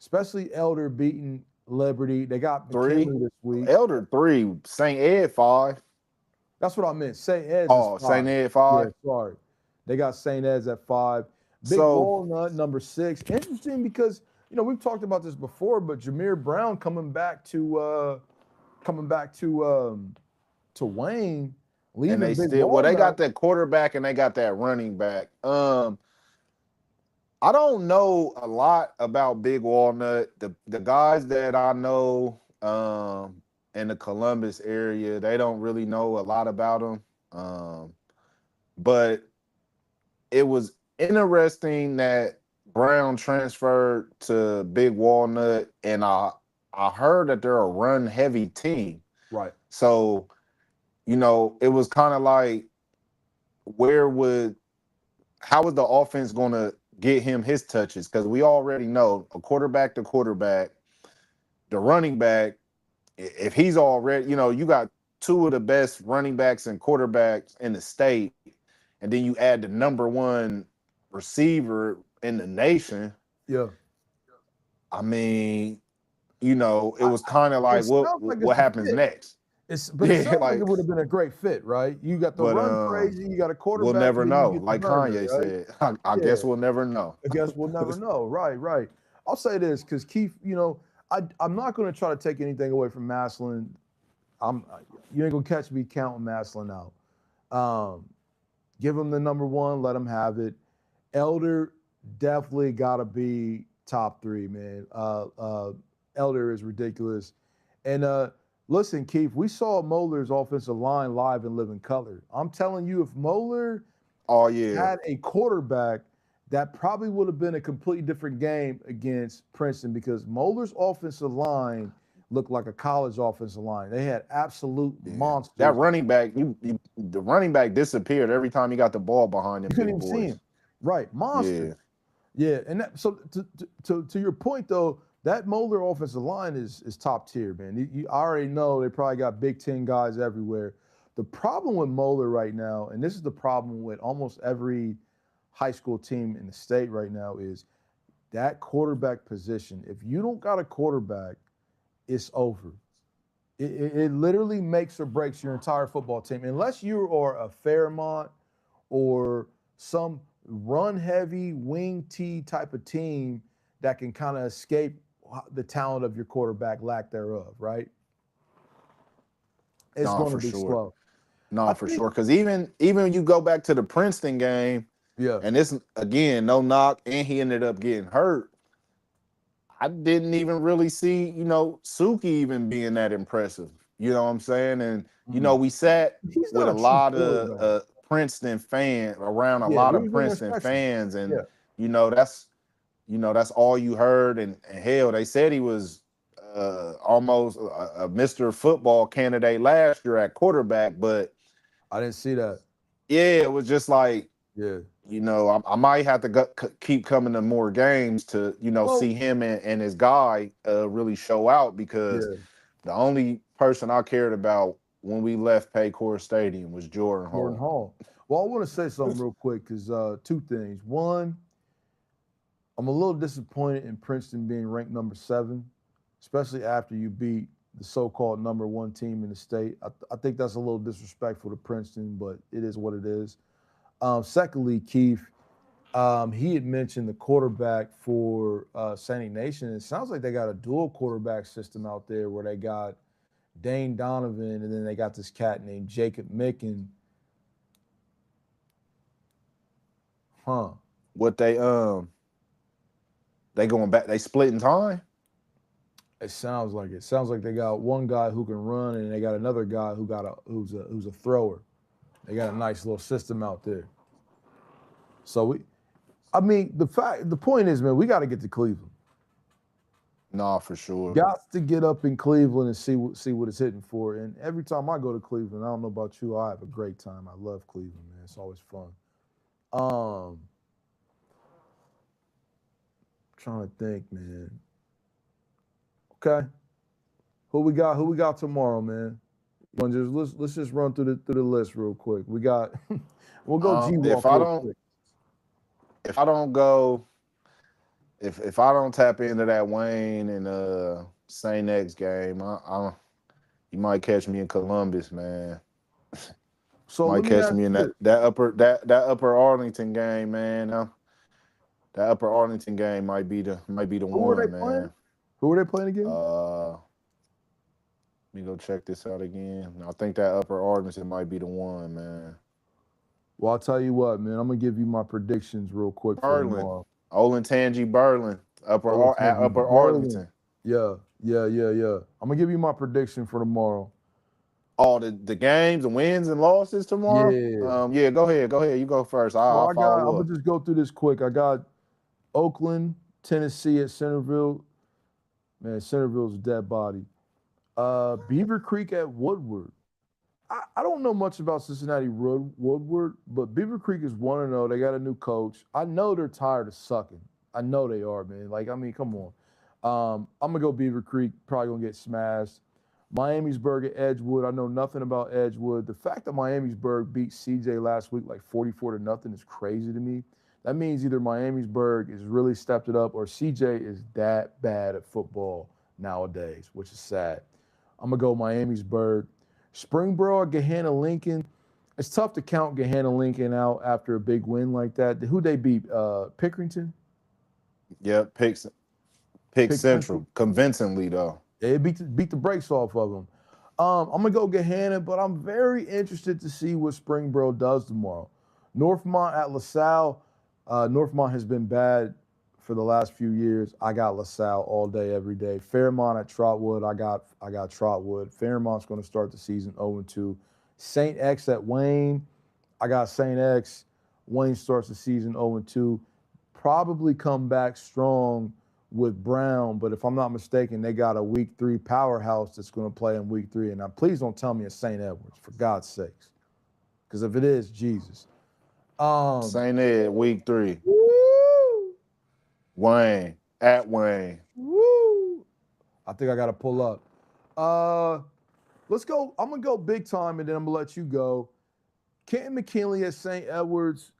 especially Elder beating Liberty. They got 3. McKinley this week. Elder 3. St. Ed 5. That's what I meant. St. Ed's is Oh, St. five. Ed Yeah, 5. sorry. They got St. Ed's at five. Big So Walnut, number six. Interesting because, we've talked about this before, but Jameer Brown coming back to Wayne, and leaving they Big still they got Walnut. that quarterback and they got that running back. I don't know a lot about Big Walnut. The guys that I know in the Columbus area, they don't really know a lot about them. But it was interesting that Brown transferred to Big Walnut, and I heard that they're a run heavy team. Right. So, it was kind of like how was the offense going to get him his touches? Because we already know a quarterback to quarterback, the running back, if he's already, you got two of the best running backs and quarterbacks in the state, and then you add the number one receiver in the nation. Yeah. I mean, it was kind of It like sounds like what it's a happens fit. next? But it Yeah, sounds like it like, would have been a great fit, right? You got the but run crazy, you got a we'll quarterback, never and then you know. get the Like burner, Kanye right? said, I Yeah. guess we'll never know. I guess we'll never know. Right. I'll say this because Keith, I'm not going to try to take anything away from Massillon. You ain't gonna catch me counting Massillon out. Give him the number one, let him have it. Elder definitely got to be top three, man. Elder is ridiculous. And listen, Keith, we saw Moeller's offensive line live in living color. I'm telling you, if Moeller Oh yeah, had a quarterback, that probably would have been a completely different game against Princeton because Moeller's offensive line looked like a college offensive line. They had absolute monsters. that running back, the running back disappeared every time he got the ball behind him. You couldn't Big even see boys. him. Right, monsters. Yeah, and so to your point though, that Moeller offensive line is top tier, man. You already know they probably got Big Ten guys everywhere. The problem with Moeller right now, and this is the problem with almost every high school team in the state right now, is that quarterback position, if you don't got a quarterback, it's over. It literally makes or breaks your entire football team. Unless you are a Fairmont or some run heavy wing T type of team that can kind of escape the talent of your quarterback, lack thereof, right? It's No, going to for be sure. slow. No, I for think, sure. Because even when you go back to the Princeton game, yeah, and this again, no knock, and he ended up getting hurt. I didn't even really see, Suki even being that impressive. You know what I'm saying? And we sat he's with not a a true lot of quarterback. Princeton fans, around a Yeah, lot we of was in there Princeton stretching. fans, and Yeah, that's that's all you heard. And hell, they said he was almost a Mr. Football candidate last year at quarterback, but I didn't see that. yeah, it was just like, Yeah. I might have to keep coming to more games to, Well, see him and his guy really show out, because yeah, the only person I cared about when we left Paycor Stadium was Jordan Jordan Hall. Hall. Well, I want to say something real quick because two things. One, I'm a little disappointed in Princeton being ranked number 7, especially after you beat the so-called number 1 team in the state. I think that's a little disrespectful to Princeton, but it is what it is. Secondly, Keith, he had mentioned the quarterback for Saint Nation. It sounds like they got a dual quarterback system out there where they got Dane Donovan and then they got this cat named Jacob Micken. Huh. What they going back, they splitting time? It sounds like it. Sounds like they got one guy who can run and they got another guy who's a thrower. They got a nice little system out there. So the point is, man, we got to get to Cleveland. Nah, for sure. Got to get up in Cleveland and see what it's hitting for. And every time I go to Cleveland, I don't know about you, I have a great time. I love Cleveland, man. It's always fun. Um, trying to think, man. Okay, who we got? Who we got tomorrow, man? Let's just run through the list real quick. We got we'll go G If Walk I real don't quick. if I don't go if I don't tap into that Wayne and Saint X game, you might catch me in Columbus, man. So Might let me catch ask me in you this: that upper Arlington game, man. That upper Arlington game might be the who are they one, playing? man. Who are they playing again? Let me go check this out again. I think that upper Arlington might be the one, man. Well, I'll tell you what, man. I'm gonna give you my predictions real quick for Berlin, tomorrow. Olentangy Berlin, at Olatunji Upper Berlin. Arlington. Yeah. I'm gonna give you my prediction for tomorrow. All the games and wins and losses tomorrow. Yeah. Yeah, go ahead. You go first. I'll Well, I'm follow gonna up. just go through this quick. I got Oakland, Tennessee at Centerville. Man, Centerville's a dead body. Beaver Creek at Woodward. I don't know much about Cincinnati Woodward, but Beaver Creek is 1-0. They got a new coach. I know they're tired of sucking. I know they are, man. Like, I mean, come on. I'm gonna go Beaver Creek. Probably gonna get smashed. Miamisburg at Edgewood. I know nothing about Edgewood. The fact that Miamisburg beat CJ last week like 44-0 is crazy to me. That means either Miamisburg has really stepped it up or CJ is that bad at football nowadays, which is sad. I'm gonna go Miamisburg. Springboro at Gahanna Lincoln. It's tough to count Gahanna Lincoln out after a big win like that. Who they beat? Pickerington? Yep, pick Pick Central? Central convincingly though. They beat the brakes off of them. I'm gonna go Gahanna, but I'm very interested to see what Springboro does tomorrow. Northmont at LaSalle. Northmont has been bad for the last few years. I got LaSalle all day, every day. Fairmont at Trotwood. I got Trotwood. Fairmont's going to start the season 0-2. Saint X at Wayne. I got Saint X. Wayne starts the season 0-2. Probably come back strong with Brown, but if I'm not mistaken, they got a week 3 powerhouse that's going to play in week 3. And now, please don't tell me it's St. Edwards, for God's sakes, because if it is, Jesus. St. Ed week 3. Woo, Wayne at Wayne. woo. I think I got to pull up. Let's go. I'm gonna go big time, and then I'm gonna let you go. Kenton McKinley at St. Edwards.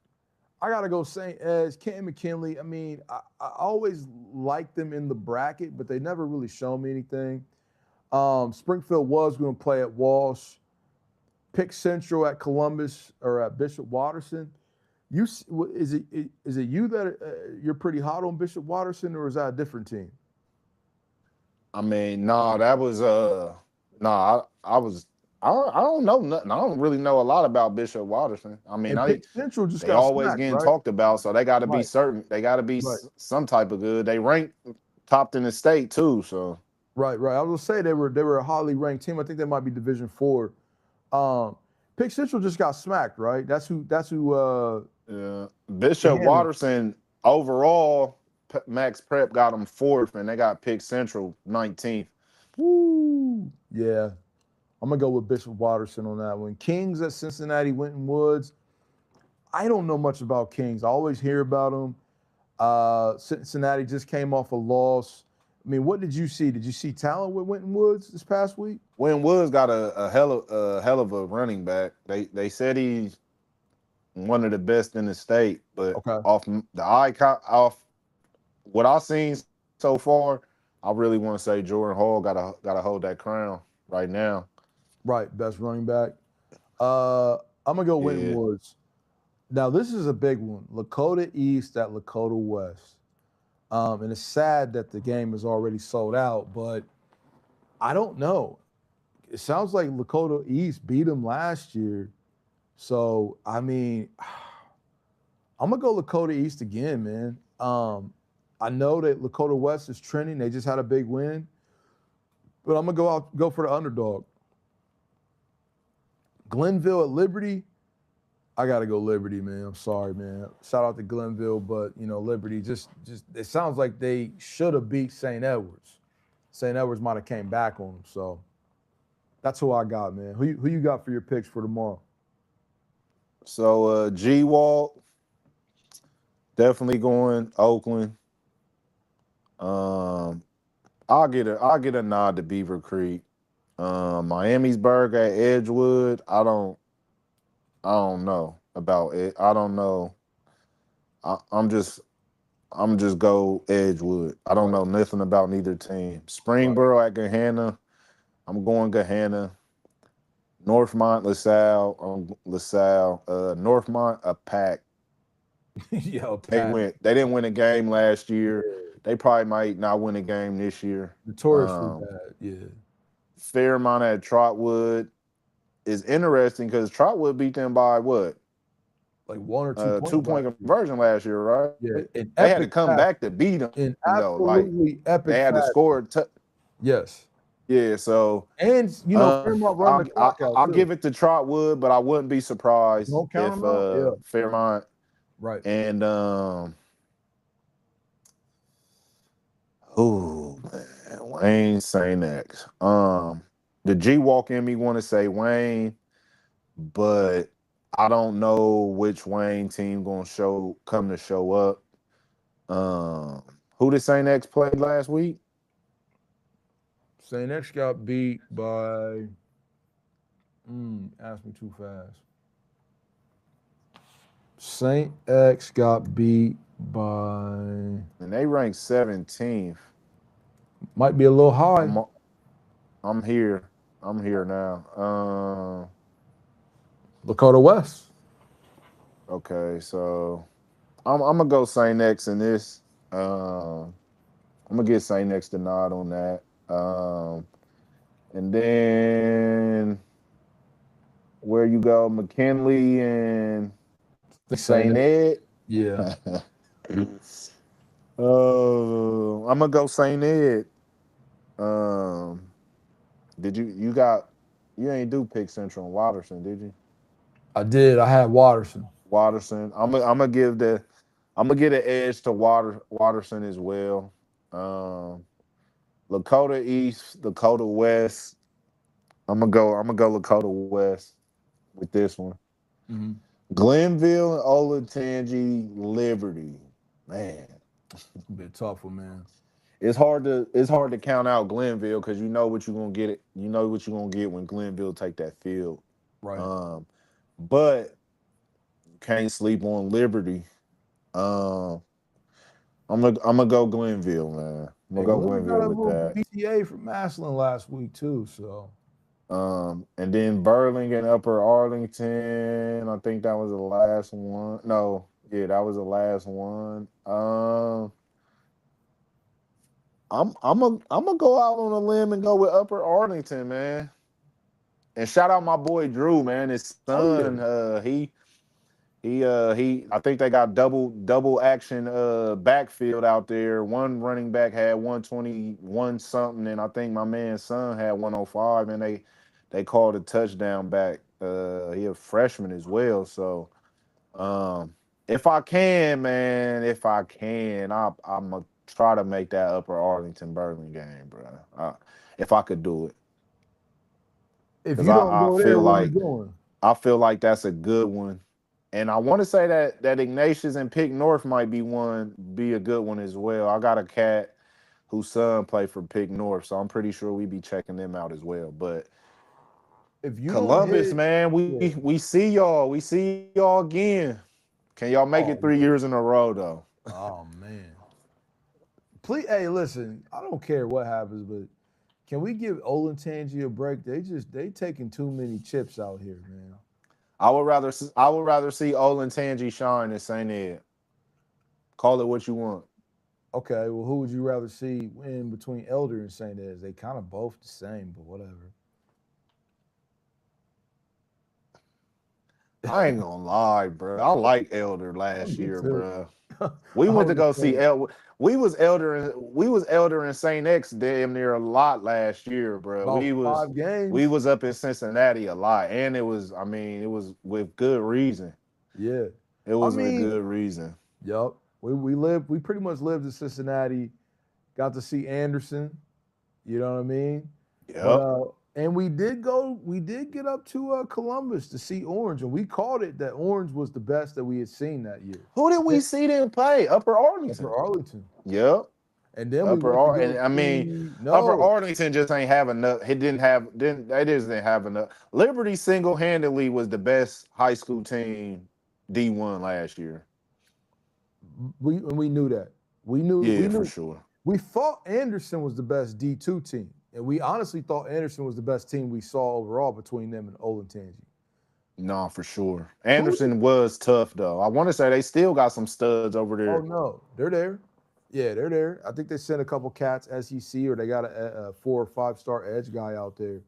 I gotta go St. Ed's, Kenton McKinley. I mean, I always liked them in the bracket, but they never really shown me anything. Springfield was going to play at Walsh. Pick Central at Columbus or at Bishop Watterson. Is it you that you're pretty hot on Bishop Watterson, or is that a different team? I mean, no, that was no, I don't know nothing. I don't really know a lot about Bishop Watterson. I mean, And Pick Central just they got always smacked, getting right? talked about, so they got to be Right, certain. They got to be right, some type of good. They ranked topped in the state too, so right. I was gonna say they were a highly ranked team. I think they might be Division 4. Pick Central just got smacked, right? That's who. yeah. Bishop Watterson overall, Max Prep got them 4th, and they got Pick Central 19th. Woo! Yeah, I'm gonna go with Bishop Watterson on that one. Kings at Cincinnati, Winton Woods. I don't know much about Kings. I always hear about them. Cincinnati just came off a loss. I mean, what did you see? Did you see talent with Winton Woods this past week? Winton Woods got a hell of a running back. They said he's one of the best in the state, but Okay. off the icon, off what I've seen so far, I really want to say Jordan Hall gotta hold that crown right now. Right, best running back. I'm gonna go Winton Yeah. Woods. Now this is a big one. Lakota East at Lakota West. And it's sad that the game is already sold out, but I don't know. It sounds like Lakota East beat them last year. So I mean, I'm gonna go Lakota East again, man. I know that Lakota West is trending. They just had a big win, but I'm gonna go for the underdog. Glenville at Liberty. I gotta go Liberty, man. I'm sorry, man. Shout out to Glenville, but Liberty just it sounds like they should have beat St. Edwards. St. Edwards might have came back on them. So that's who I got, man. Who you got for your picks for tomorrow? So G Walt definitely going Oakland. I'll get a nod to Beaver Creek. Miamisburg at Edgewood. I don't know about it. I don't know. I'm just go Edgewood. I don't know nothing about neither team. Springboro at Gahanna. I'm going Gahanna. Northmont, LaSalle. LaSalle. Northmont, a pack. Yo, They didn't win a game last year. They probably might not win a game this year. Notoriously bad. Yeah. Fairmont at Trotwood is interesting because Trotwood beat them by what? Like 1 or 2 points. 2-point conversion last year, right? Yeah. They had to come back to beat them. In Like epic. they had to score. Yes. Yeah, so and Fairmont run the clock out. I'll give it to Trotwood, but I wouldn't be surprised Don't count if them out. Yeah. Fairmont Right. and oh man, Wayne St. X. The G walk in me want to say Wayne, but I don't know which Wayne team gonna show up. Who did St. X play last week? St. X got beat by. Ask me too fast. St. X got beat by. And they ranked 17th. Might be a little high. I'm here now. Lakota West. Okay, so I'm gonna go St. X in this. I'm gonna get St. X the nod on that. And then where you go, McKinley and St. Ed. Yeah. I'm gonna go St. Ed. Did you ain't do Pick Central and Watterson, did you? I did. I had Watterson. I'm gonna get an edge to Watterson as well. Lakota East, Lakota West. I'm gonna go Lakota West with this one. Mm-hmm. Glenville and Olentangy, Liberty. Man, it's a bit tough one, man. It's hard to count out Glenville because you know what you're gonna get. You know what you're gonna get when Glenville take that field. Right. But can't sleep on Liberty. Um, I'm gonna go Glenville, man. I'm gonna Hey, go Glenn got Glenville a with little that. BTA from Maslin last week too. So And then Burlington, Upper Arlington. I think that was the last one. No, yeah, that was the last one. I'm gonna go out on a limb and go with Upper Arlington, man. And shout out my boy Drew, man. His oh yeah, son, he I think they got double action backfield out there. One running back had 121 something, and I think my man's son had 105, and they called a touchdown back. He a freshman as well. So if I can, man, if I can, I'm gonna try to make that Upper Arlington Burlington game, bro. If I could do it. if Because you don't I go there, feel where you like going? that's a good one. And I want to say that Ignatius and Pick North might be a good one as well. I got a cat whose son played for Pick North, so I'm pretty sure we be checking them out as well. But If you don't Columbus, hit, man, yeah. we see y'all. We see y'all again. Can y'all make it Oh 3 years in a row though? oh man, please. Hey, listen, I don't care what happens, but can we give Olentangy a break? They taking too many chips out here, man. I would rather see Olin Tangi shine than St. Ed. Call it what you want. Okay, well, who would you rather see win between Elder and St. Ed's? They kind of both the same, but whatever. I ain't gonna lie, bro. I like Elder Oh, last me year, too. bro. I We went to was go see saying, we was Elder and St. X damn near a lot last year, bro. about five We games. was up in Cincinnati a lot, and it was with good reason. Yeah. It I was with mean, good reason. yep. We pretty much lived in Cincinnati, got to see Anderson, you know what I mean? But Yep. and we did get up to Columbus to see Orange, and we called it that Orange was the best that we had seen that year. Who did I we think see them play? Upper for Arlington. Arlington. Yep. And then we went to go And I mean, see Upper no. Arlington just ain't have enough. It didn't have didn't they just didn't have enough. Liberty single handedly was the best high school team D1 last year. We knew that. We Yeah, for knew sure. we thought Anderson was the best D2 team. And we honestly thought Anderson was the best team we saw overall between them and Olentangy. No, for sure. Who did, Anderson was tough though. I want to say they still got some studs over oh there. no, they're there. Yeah, they're there. I think they sent a couple cats SEC or they got a 4 or 5 star edge guy out there.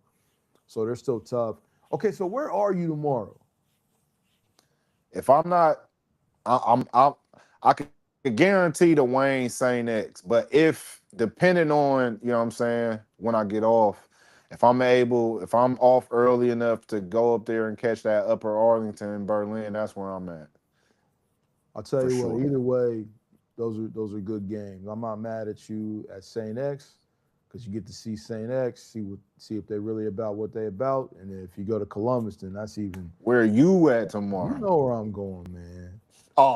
So they're still tough. Okay, so where are you tomorrow? If I'm not, I could guarantee the Wayne St. X. But if depending on, you know what I'm saying, when I get off, if I'm off early enough to go up there and catch that Upper Arlington Berlin, that's where I'm at I'll tell for you what, sure. either way, those are good games. I'm not mad at you at St. X because you get to see St. X, see if they're really about what they about. And if you go to Columbus, then that's even Where you at you tomorrow? know where I'm going, man.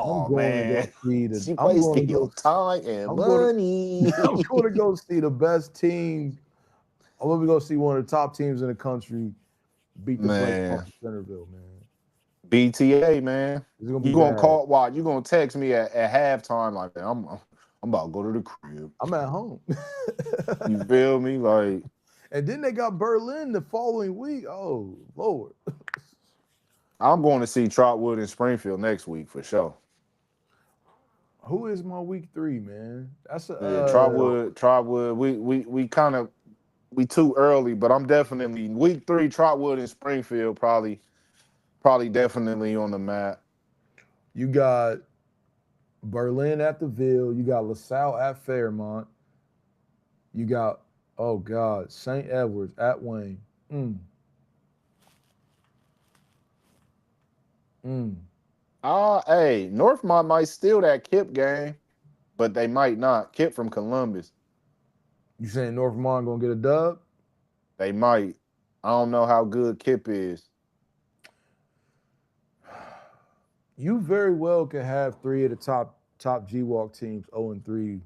I'm Oh going to man, go see the she I'm going wasting to your go time and I'm going money. to I'm going to go see the best team. I'm going to go see one of the top teams in the country beat the brakes off Man, of Centerville, man. BTA, man. It's gonna be You gonna bad. call? Why? You gonna text me at halftime like that? I'm about to go to the crib. I'm at home. You feel me? Like And then they got Berlin the following week. Oh Lord. I'm going to see Trotwood in Springfield next week for sure. Who is my week 3, man? That's a Yeah, Trotwood. We kind of we too early, but I'm definitely week 3. Trotwood in Springfield probably definitely on the map. you got Berlin at the Ville, you got LaSalle at Fairmont, you got oh God, St. Edwards at Wayne. Mm, mm. Hey, Northmont might steal that Kip game, but they might not. Kip from Columbus. You saying Northmont gonna get a dub? They might. I don't know how good Kip is. You very well could have 3 of the top G Walk teams 0-3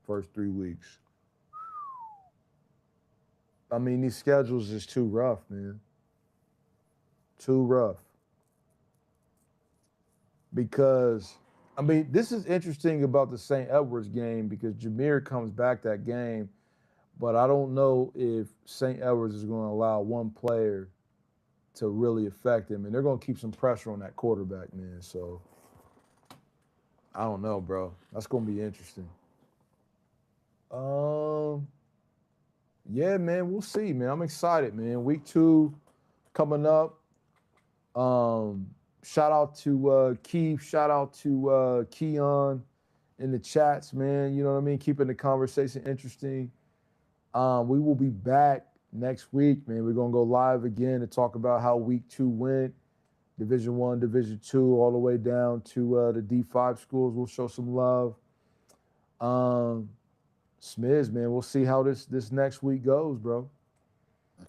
first 3 weeks. I mean, these schedules is too rough, man. Too rough. because I mean this is interesting about the St. Edwards game because Jameer comes back that game, but I don't know if St. Edwards is going to allow one player to really affect him, and they're going to keep some pressure on that quarterback, man. So I don't know, bro. That's going to be interesting. Um, yeah, man, we'll see, man. I'm excited, man. Week 2 coming up. Shout out to Keith. Shout out to Keon in the chats, man. You know what I mean? Keeping the conversation interesting. We will be back next week, man. We're gonna go live again to talk about how week 2 went. Division 1, Division 2, all the way down to the D5 schools. We'll show some love. Smiz, man, we'll see how this next week goes, bro.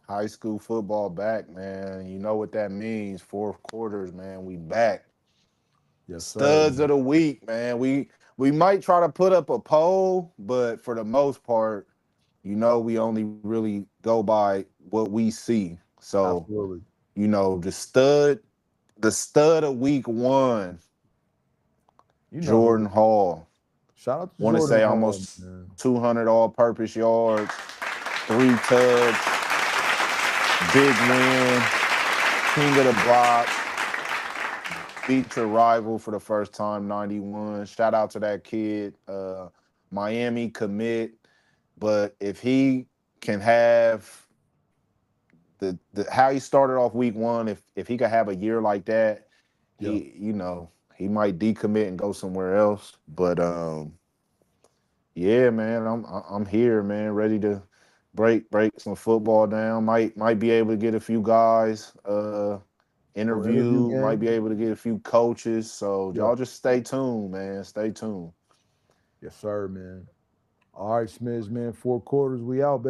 High school football back, man. You know what that means. 4th quarters, man. We back. Yes, sir. Studs of the week, man. We might try to put up a poll, but for the most part, you know, we only really go by what we see. So, Absolutely. you know, the stud of week 1, You know, Jordan Hall. shout out to Want to Jordan say Hall, almost man. 200 all-purpose yards, 3 tugs, big win, king of the block, beat your rival for the first time, 91. Shout out to that kid, Miami commit. But if he can have the how he started off week 1, if he could have a year like that, he he might decommit and go somewhere else. But yeah, man, I'm here, man, ready to break some football down. Might be able to get a few guys Interview interviewed, might be game. able to get a few coaches. So Yeah. y'all just stay tuned, man. Stay tuned. Yes, sir, man. All right, Smiz, man. 4 quarters, we out, baby.